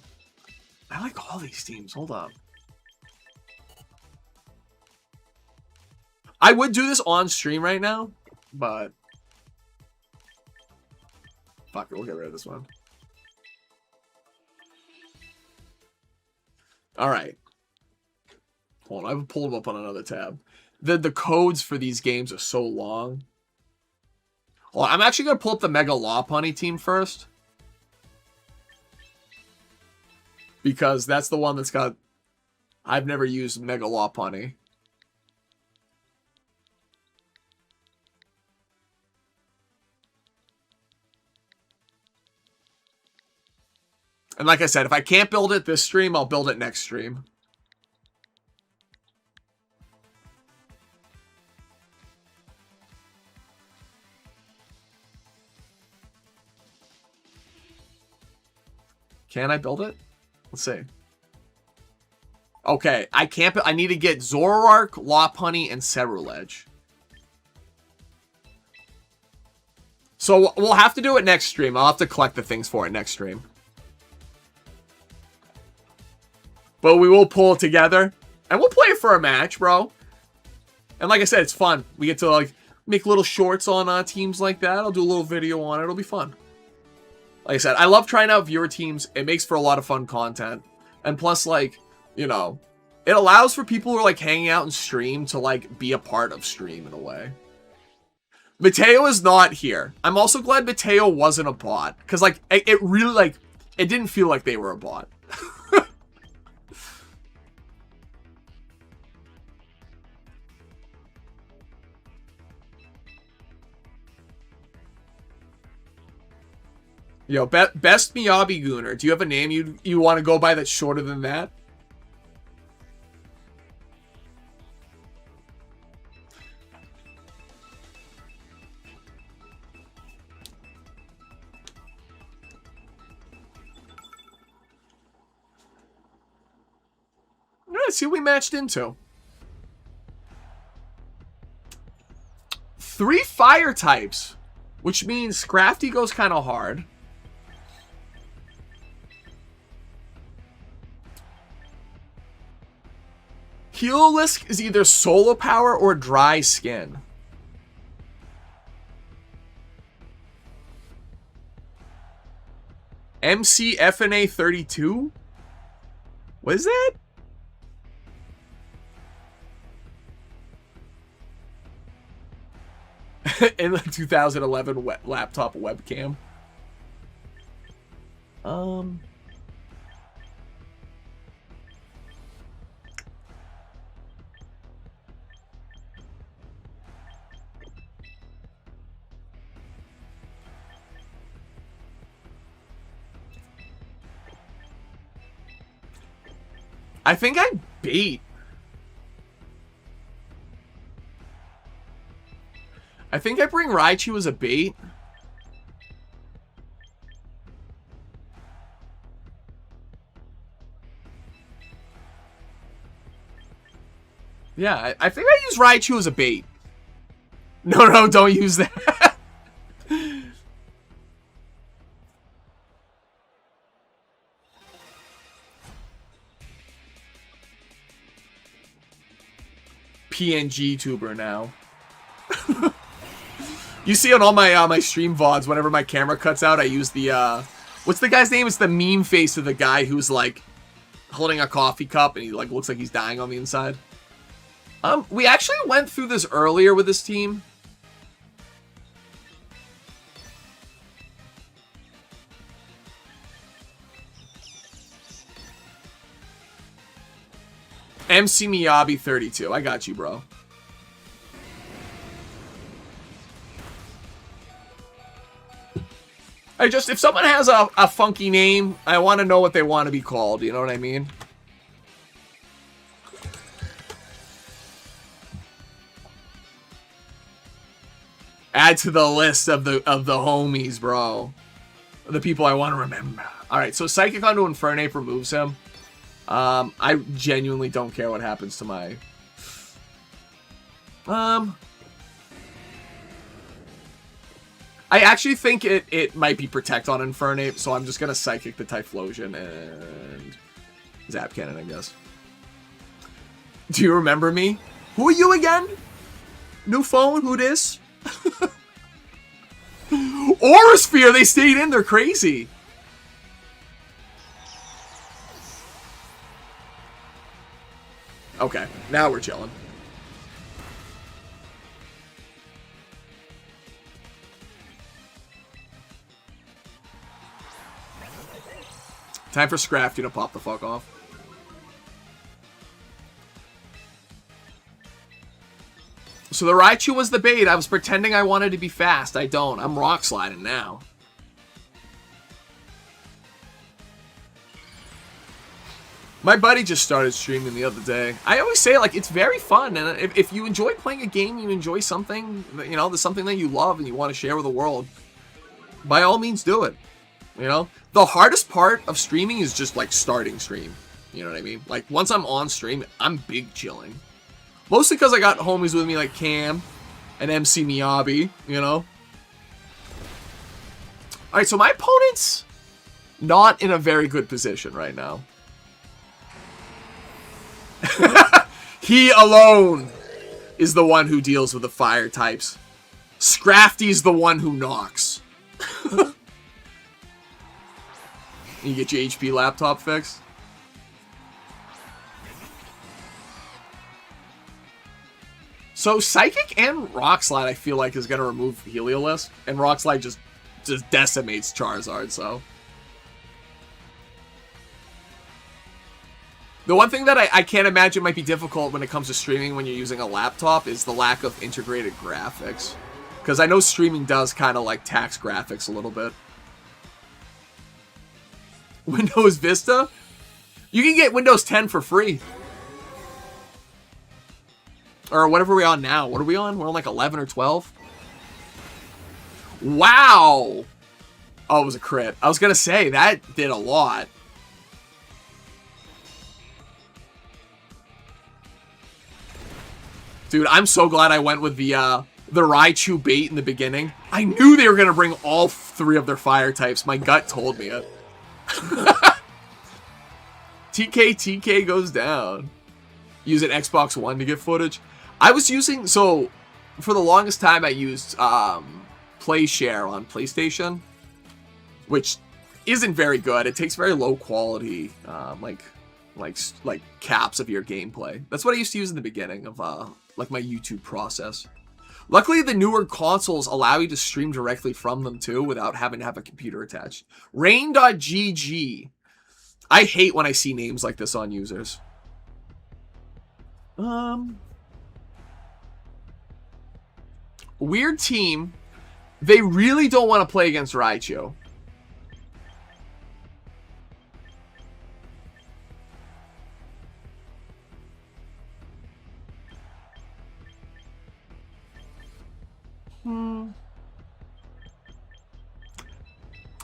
I like all these teams. Hold up. I would do this on stream right now, but fuck it, we'll get rid of this one. All right. Hold on, I've pulled them up on another tab. The codes for these games are so long. Well, I'm actually gonna pull up the Mega Lopunny team first, because that's the one that's got. I've never used Mega Lopunny. And like I said, if I can't build it this stream, I'll build it next stream. Can I build it? Let's see. Okay, I can't. I need to get Zoroark, Lopunny, and Ceruledge. So we'll have to do it next stream. I'll have to collect the things for it next stream. But we will pull it together. And we'll play it for a match, bro. And like I said, it's fun. We get to like make little shorts on teams like that. I'll do a little video on it. It'll be fun. Like I said, I love trying out viewer teams. It makes for a lot of fun content. And plus, like, you know, it allows for people who are like hanging out and stream to like be a part of stream in a way. Mateo is not here. I'm also glad Mateo wasn't a bot. Because, like, it really, like, it didn't feel like they were a bot. Yo, best Miyabi Gooner. Do you have a name you want to go by that's shorter than that? Let's see what we matched into. 3 fire types, which means Scrafty goes kind of hard. Heliolisk is either Solar Power or Dry Skin. MCFNA 32? What is that? In the 2011 laptop webcam. I think I bait. I think I bring Raichu as a bait. Yeah, I think I use Raichu as a bait. No, don't use that. PNG tuber now. You see on all my my stream VODs, whenever my camera cuts out, I use the what's the guy's name? It's the meme face of the guy who's like holding a coffee cup and he like looks like he's dying on the inside. We actually went through this earlier with this team. MC Miyabi 32. I got you, bro. If someone has a funky name, I want to know what they want to be called. You know what I mean? Add to the list of the homies, bro. The people I want to remember. All right, so Psychic onto Infernape removes him. I genuinely don't care what happens to my... I actually think it might be Protect on Infernape, so I'm just going to Psychic the Typhlosion and Zap Cannon, I guess. Do you remember me? Who are you again? New phone? Who dis? Aura Sphere! They stayed in, they're crazy! Okay, now we're chilling. Time for Scrafty to pop the fuck off. So the Raichu was the bait. I was pretending I wanted to be fast. I don't. I'm rock sliding now. My buddy just started streaming the other day. I always say, like, it's very fun. And if you enjoy playing a game, you enjoy something, you know, there's something that you love and you want to share with the world, by all means do it. You know? The hardest part of streaming is just, like, starting stream. You know what I mean? Like, once I'm on stream, I'm big chilling. Mostly because I got homies with me like Cam and MC Miyabi, you know? Alright, so my opponent's not in a very good position right now. He alone is the one who deals with the fire types. Scrafty's the one who knocks. You get your HP laptop fixed? So Psychic and Rock Slide I feel like is going to remove Heliolisk. And Rock Slide just decimates Charizard, so. The one thing that I can't imagine might be difficult when it comes to streaming when you're using a laptop is the lack of integrated graphics. Because I know streaming does kind of like tax graphics a little bit. Windows Vista? You can get Windows 10 for free. Or whatever we're on now. What are we on? We're on like 11 or 12? Wow! Oh, it was a crit. I was going to say, that did a lot. Dude, I'm so glad I went with the Raichu bait in the beginning. I knew they were going to bring all 3 of their fire types. My gut told me it. TK goes down. Use an Xbox One to get footage. I was using, so for the longest time I used PlayShare on PlayStation, which isn't very good. It takes very low quality, like caps of your gameplay. That's what I used to use in the beginning of like my YouTube process. Luckily, the newer consoles allow you to stream directly from them too without having to have a computer attached. Rain.gg. I hate when I see names like this on users. Weird team. They really don't want to play against Raichu.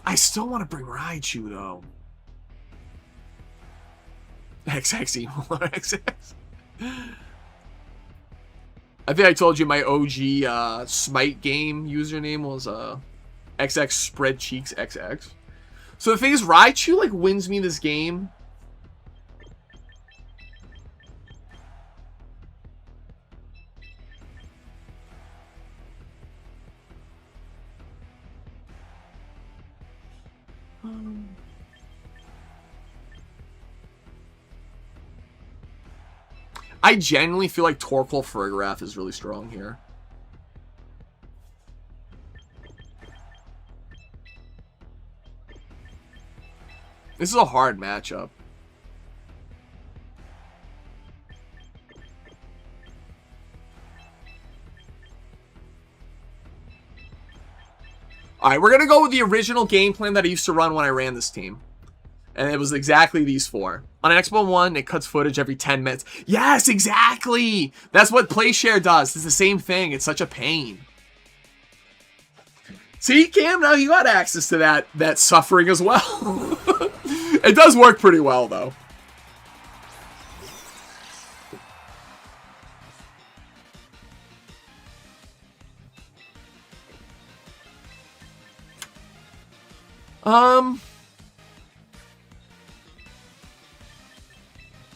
I still want to bring Raichu, though. XX XX. I think I told you my OG Smite game username was XX Spread Cheeks XX. So the thing is, Raichu like wins me this game. I genuinely feel like Torkoal Farigiraf is really strong here. This is a hard matchup. Alright, we're going to go with the original game plan that I used to run when I ran this team. And it was exactly these 4. On an Xbox One, it cuts footage every 10 minutes. Yes, exactly! That's what PlayShare does. It's the same thing. It's such a pain. See, Cam, now you got access to that suffering as well. It does work pretty well, though.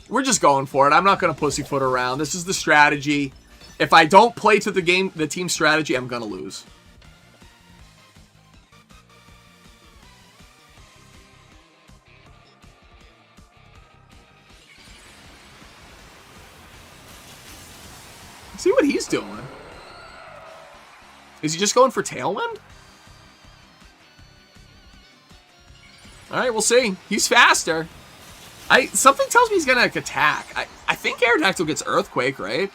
We're just going for it. I'm not going to pussyfoot around. This is the strategy. If I don't play to the team strategy, I'm going to lose. See what he's doing. Is he just going for Tailwind? Alright, we'll see. He's faster. Something tells me he's gonna attack. I think Aerodactyl gets Earthquake, right?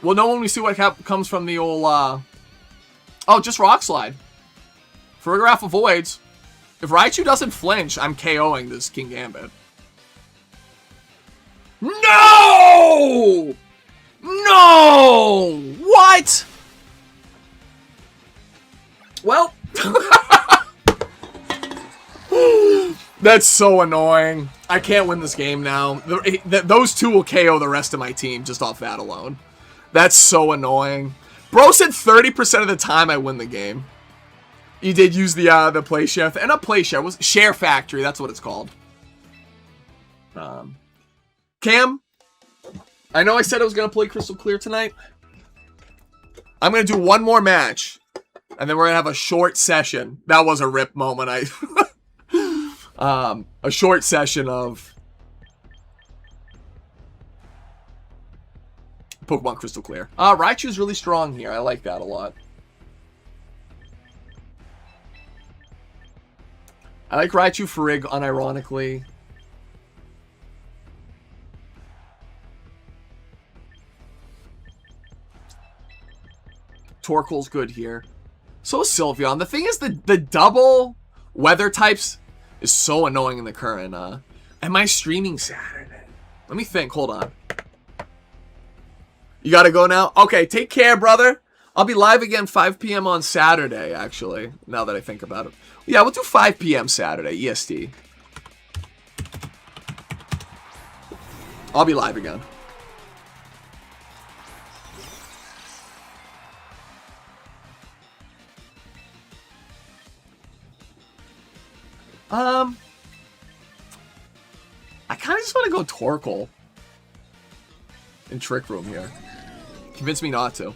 We'll know when we see what comes from the old, Oh, just Rock Slide. Farigiraf avoids. If Raichu doesn't flinch, I'm KOing this King Gambit. No! No! What? Well... That's so annoying. I can't win this game now. Those two will KO the rest of my team just off that alone. That's so annoying. Bro said 30% of the time I win the game. You did use the play share, and a play share was Share Factory. That's what it's called. Cam, I know I said I was gonna play Crystal Clear tonight. I'm gonna do one more match, and then we're gonna have a short session. That was a rip moment. A short session of Pokemon Crystal Clear. Raichu's really strong here. I like that a lot. I like Raichu for Rig unironically. Torkoal's good here. So is Sylveon. The thing is, the double weather types is so annoying in the current. Am I streaming Saturday? Let me think. Hold on. You gotta go now? Okay, take care, brother. I'll be live again 5 p.m. on Saturday, actually, now that I think about it. Yeah, we'll do 5 p.m. Saturday, EST. I'll be live again. I kind of just want to go Torkoal in Trick Room here. Convince me not to.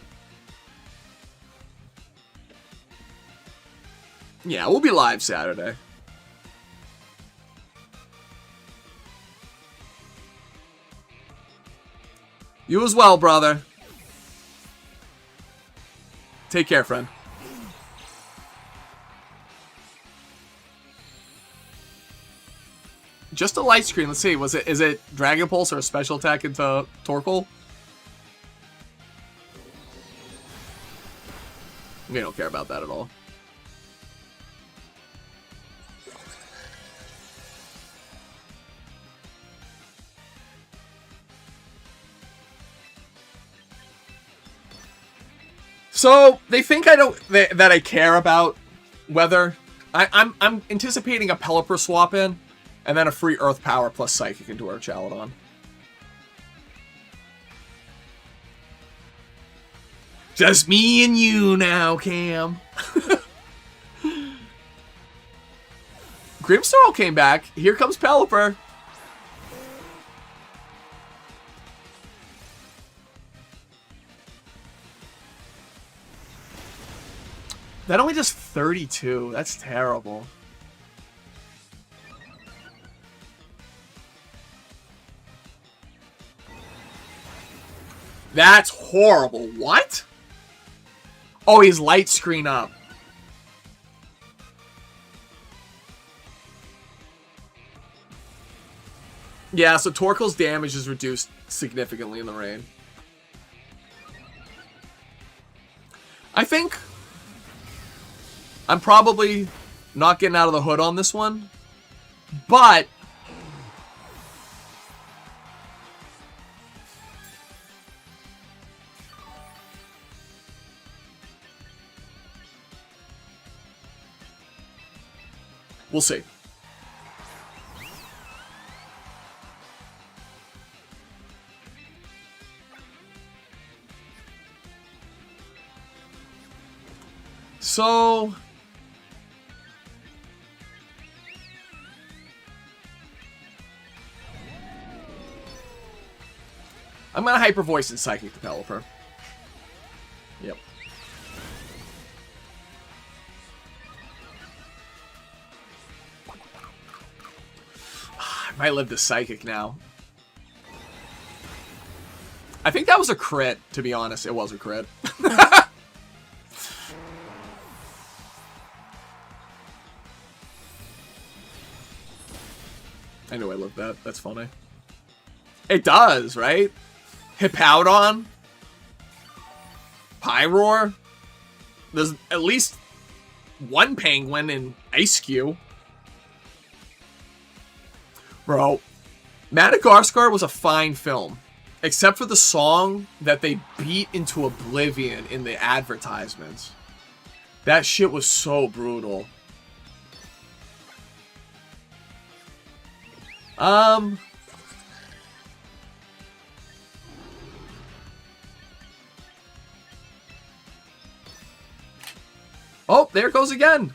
Yeah, we'll be live Saturday. You as well, brother. Take care, friend. Just a light screen. Let's see. Is it Dragon Pulse or a special attack into Torkoal? We don't care about that at all. So they think that I care about weather. I'm anticipating a Pelipper swap in, and then a free Earth Power plus Psychic into our Chaladon. Just me and you now, Cam. Grimmsnarl came back. Here comes Pelipper. That only does 32. That's terrible. That's horrible. What? Oh, he's light screen up. Yeah, so Torkoal's damage is reduced significantly in the rain. I think I'm probably not getting out of the hood on this one, but we'll see. So I'm gonna Hyper Voice and Psychic the Pelipper. Yep. I might live the Psychic now. I think that was a crit, to be honest. It was a crit. I knew I lived that. That's funny. It does, right? Hippowdon. Pyroar. There's at least one penguin in Ice Cube. Bro, Madagascar was a fine film. Except for the song that they beat into oblivion in the advertisements. That shit was so brutal. Oh, there it goes again.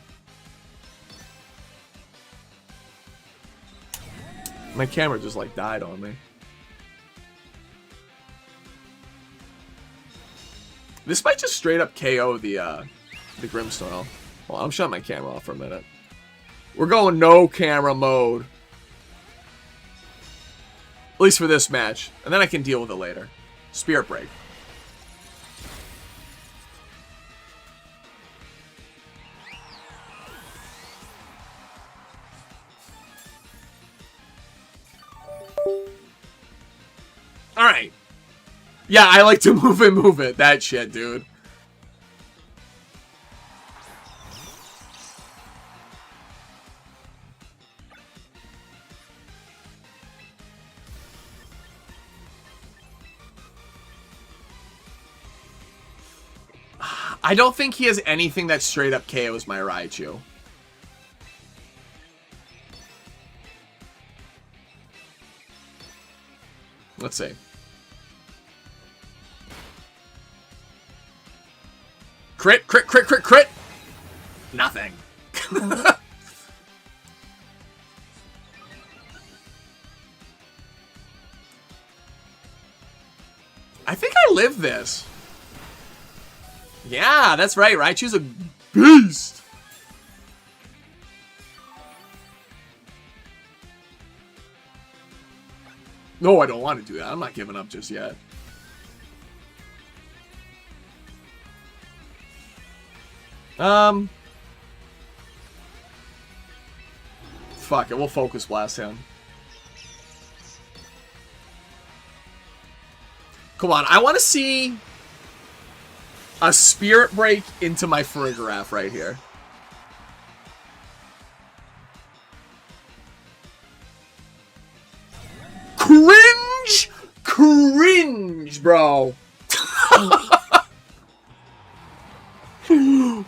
My camera just like died on me. This might just straight up KO the Grimmsnarl. Well, I'm shutting my camera off for a minute. We're going no camera mode. At least for this match. And then I can deal with it later. Spirit Break. Alright. Yeah, I like to move it. That shit, dude. I don't think he has anything that straight up KOs my Raichu. Let's see. Crit, crit, crit, crit, crit! Nothing. I think I live this. Yeah, that's right. Raichu's a beast. No, I don't want to do that. I'm not giving up just yet. Fuck it. We'll Focus Blast him. Come on. I want to see a Spirit Break into my Farigiraf right here. Cringe! Cringe, bro.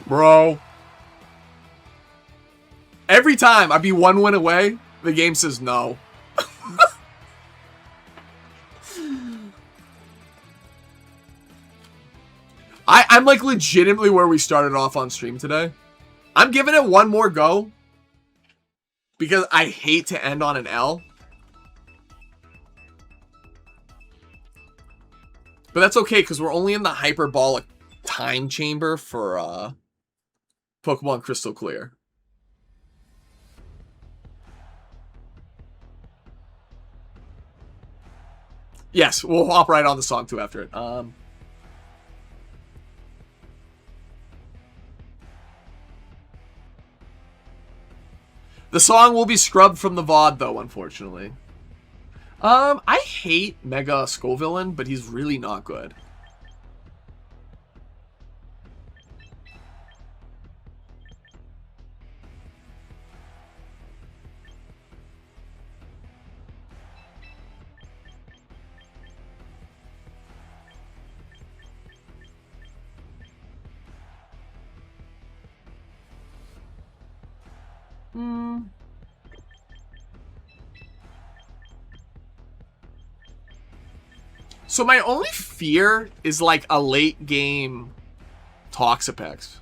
Bro. Every time I be one win away, the game says no. I'm like legitimately where we started off on stream today. I'm giving it one more go because I hate to end on an L. But that's okay because we're only in the hyperbolic time chamber for Pokemon Crystal Clear. Yes, we'll hop right on the song too after it. The song will be scrubbed from the VOD, though, unfortunately. I hate Mega Skullvillain, but he's really not good. So my only fear is like a late game Toxapex.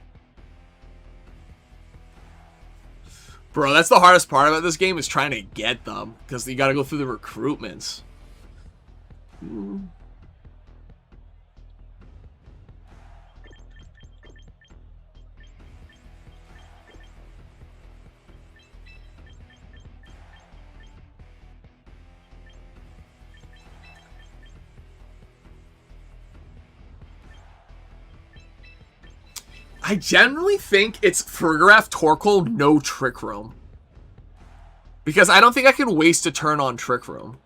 Bro, that's the hardest part about this game is trying to get them because you got to go through the recruitments. I generally think it's Farigiraf, Torkoal, no Trick Room. Because I don't think I can waste a turn on Trick Room.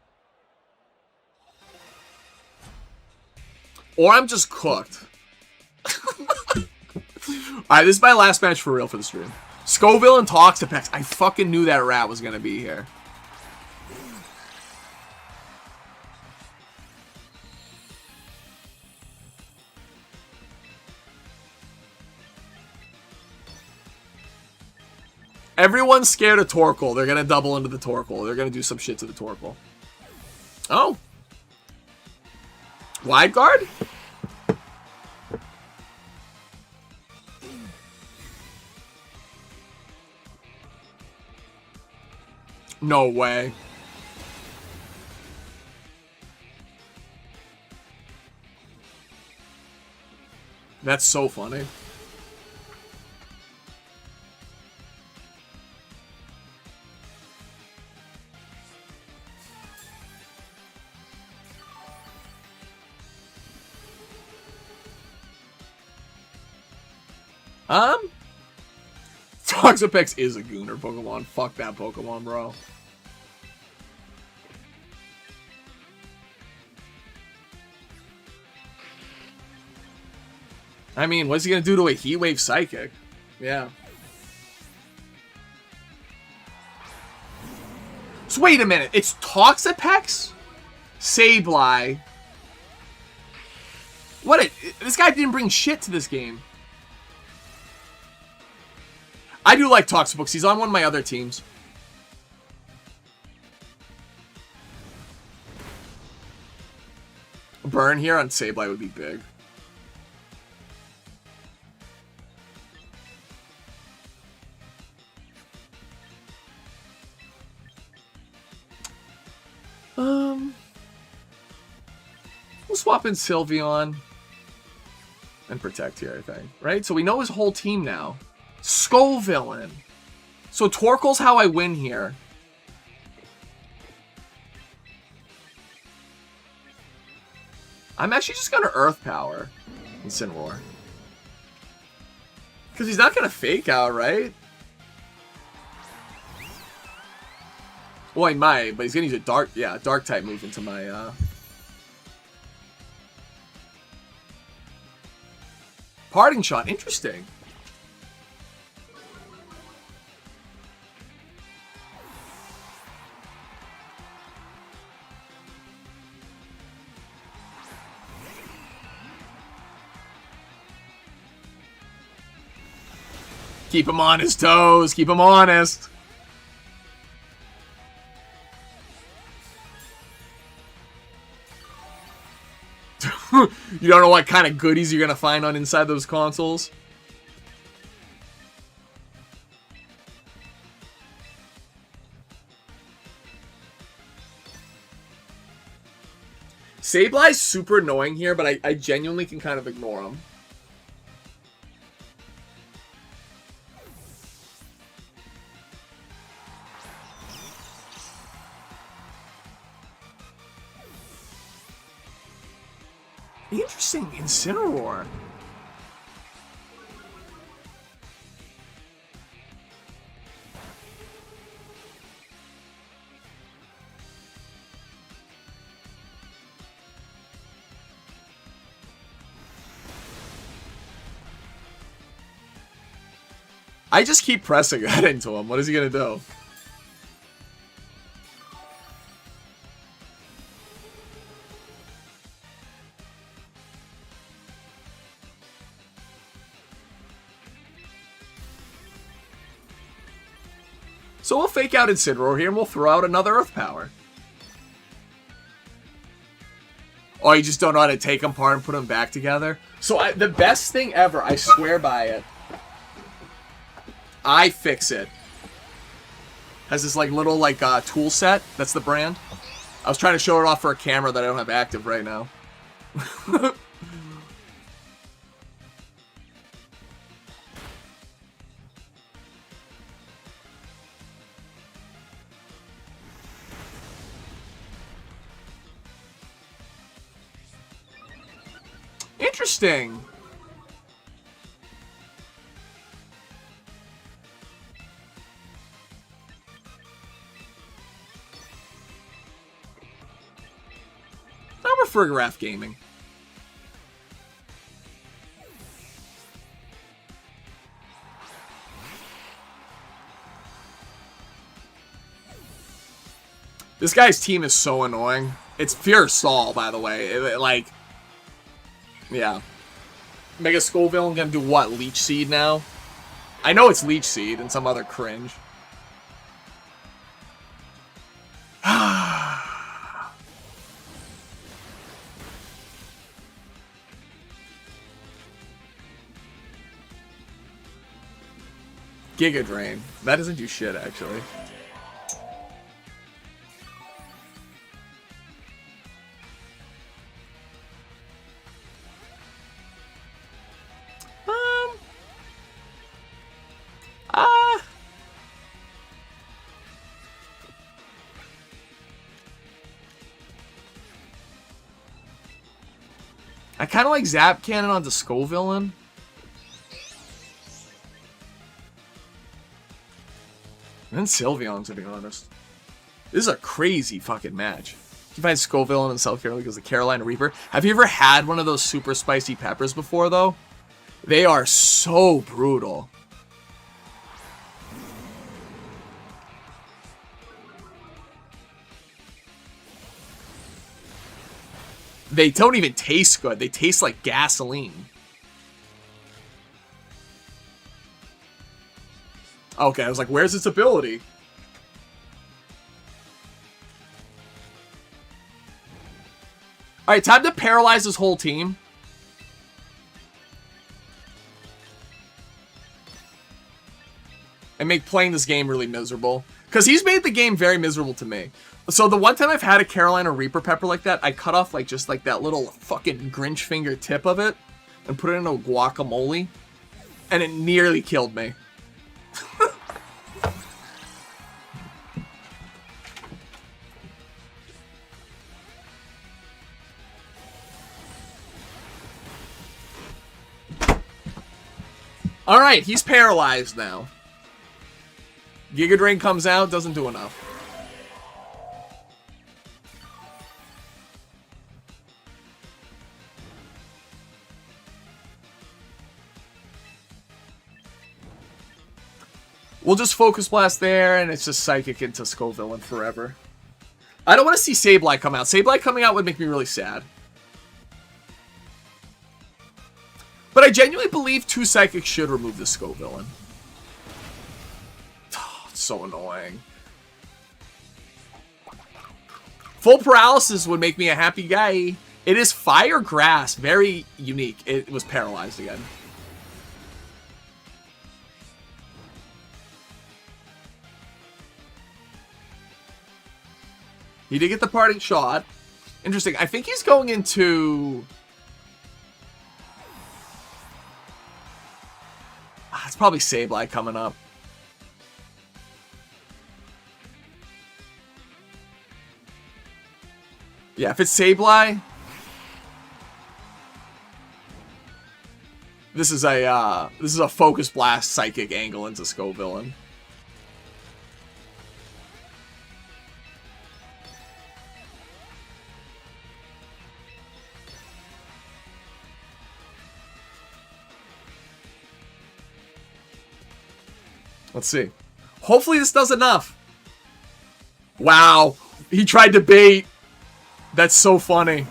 Or I'm just cooked. Alright, this is my last match for real for the stream. Scoville and Toxapex. I fucking knew that rat was going to be here. Everyone's scared of Torkoal. They're gonna double into the Torkoal. They're gonna do some shit to the Torkoal. Oh. Wide guard? No way. That's so funny. Toxapex is a Gooner Pokemon. Fuck that Pokemon, bro. I mean, what's he gonna do to a Heat Wave Psychic? Yeah. So wait a minute. It's Toxapex? Sableye. What? This guy didn't bring shit to this game. I do like Toxapex. He's on one of my other teams. A burn here on Sableye would be big. We'll swap in Sylveon and Protect here, I think. Right? So we know his whole team now. Skull Villain. So Torkoal's how I win here. I'm actually just gonna Earth Power Incineroar. Because he's not gonna Fake Out, right? Well, he might, but he's gonna use a Dark, yeah, Dark type move into my, Parting Shot, interesting. Keep him on his toes. Keep him honest. You don't know what kind of goodies you're going to find on inside those consoles? Sableye's super annoying here, but I genuinely can kind of ignore him. Interesting, Incineroar. I just keep pressing that into him. What is he gonna do? So we'll Fake Out Incineroar here, and we'll throw out another Earth Power. Oh, you just don't know how to take them apart and put them back together? So the best thing ever, I swear by it. iFixit. Has this like little like tool set. That's the brand. I was trying to show it off for a camera that I don't have active right now. Interesting. I prefer Graph Gaming. This guy's team is so annoying. It's pure Saul, by the way. Like, yeah. Mega Skull Villain gonna do what? Leech Seed now? I know it's Leech Seed and some other cringe. Giga Drain. That doesn't do shit, actually. I kind of like Zap Cannon onto Skullvillain. And then Sylveon, to be honest. This is a crazy fucking match. You find Skullvillain and South Carolina because the Carolina Reaper. Have you ever had one of those super spicy peppers before, though? They are so brutal. They don't even taste good. They taste like gasoline. Okay, I was like, where's its ability? Alright, time to paralyze this whole team. And make playing this game really miserable. Because he's made the game very miserable to me. So the one time I've had a Carolina Reaper pepper like that, I cut off like just like that little fucking Grinch finger tip of it. And put it in a guacamole. And it nearly killed me. Alright, he's paralyzed now. Giga Drain comes out, doesn't do enough. We'll just Focus Blast there, and it's just Psychic into Skullvillain forever. I don't want to see Sableye come out. Sableye coming out would make me really sad. But I genuinely believe 2 Psychics should remove the Skullvillain. Oh, it's so annoying. Full Paralysis would make me a happy guy. It is Fire Grass. Very unique. It was paralyzed again. He did get the parting shot. Interesting. I think he's going into... It's probably Sableye coming up. Yeah, if it's Sableye... This is a Focus Blast Psychic angle into Skullvillain. Let's see. Hopefully this does enough. Wow. He tried to bait. That's so funny.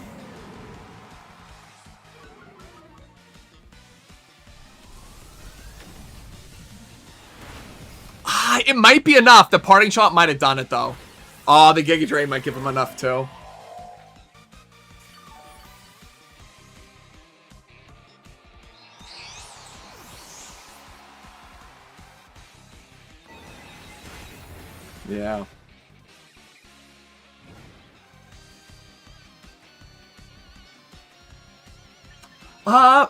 It might be enough. The parting shot might have done it, though. Oh, the Giga Drain might give him enough, too. Yeah.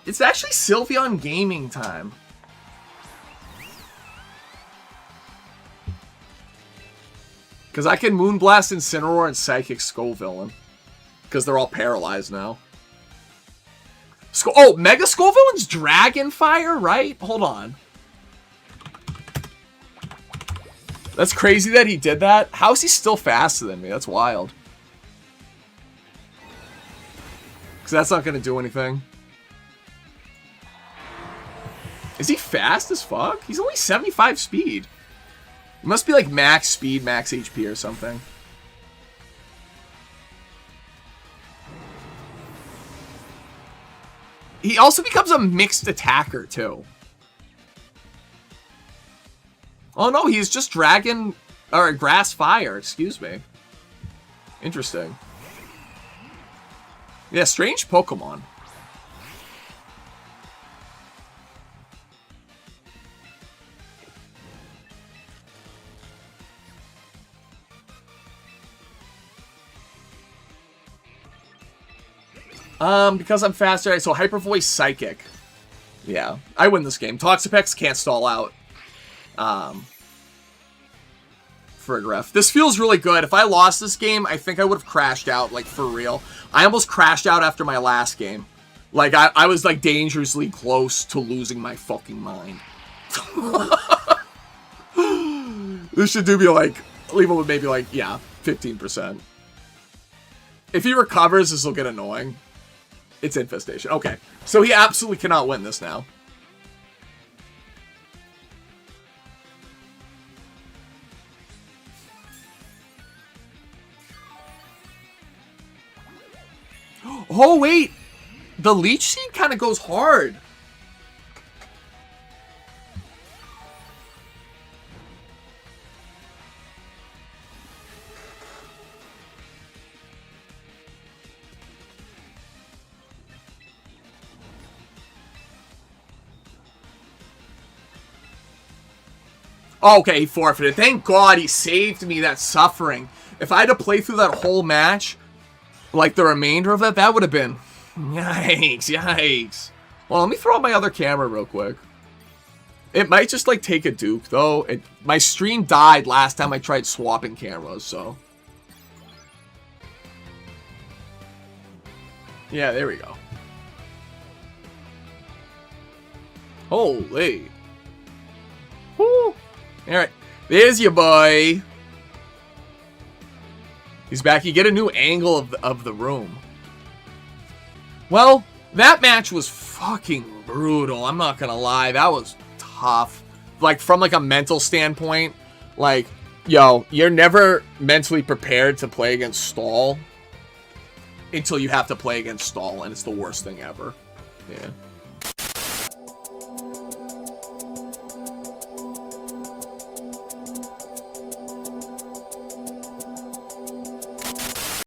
It's actually Sylveon Gaming time. Because I can Moonblast Incineroar and Psychic Skullvillain. Because they're all paralyzed now. Oh, Mega Skullvillain's Dragon Fire, right? Hold on. That's crazy that he did that. How is he still faster than me? That's wild. Because that's not going to do anything. Is he fast as fuck? He's only 75 speed. He must be like max speed, max HP or something. He also becomes a mixed attacker, too. Oh no, he's just Dragon... Or Grass Fire, excuse me. Interesting. Yeah, strange Pokemon. Because I'm faster, so Hyper Voice Psychic. Yeah, I win this game. Toxapex can't stall out. Frigref. This feels really good. If I lost this game, I think I would have crashed out, like, for real. I almost crashed out after my last game. Like, I was, like, dangerously close to losing my fucking mind. This should do me, like, leave it with maybe, like, yeah, 15%. If he recovers, this will get annoying. It's Infestation. Okay. So he absolutely cannot win this now. Oh, wait. The Leech Seed kind of goes hard. Okay, he forfeited. Thank God he saved me that suffering. If I had to play through that whole match, like the remainder of that, that would have been... Yikes, yikes. Well, let me throw out my other camera real quick. It might just, like, take a Duke, though. My stream died last time I tried swapping cameras, so... Yeah, there we go. Holy. Woo. Alright. There's your boy. He's back. You get a new angle of the room. Well, that match was fucking brutal. I'm not gonna lie. That was tough. Like, from, like, a mental standpoint. Like, yo, you're never mentally prepared to play against Stall until you have to play against Stall, and it's the worst thing ever. Yeah.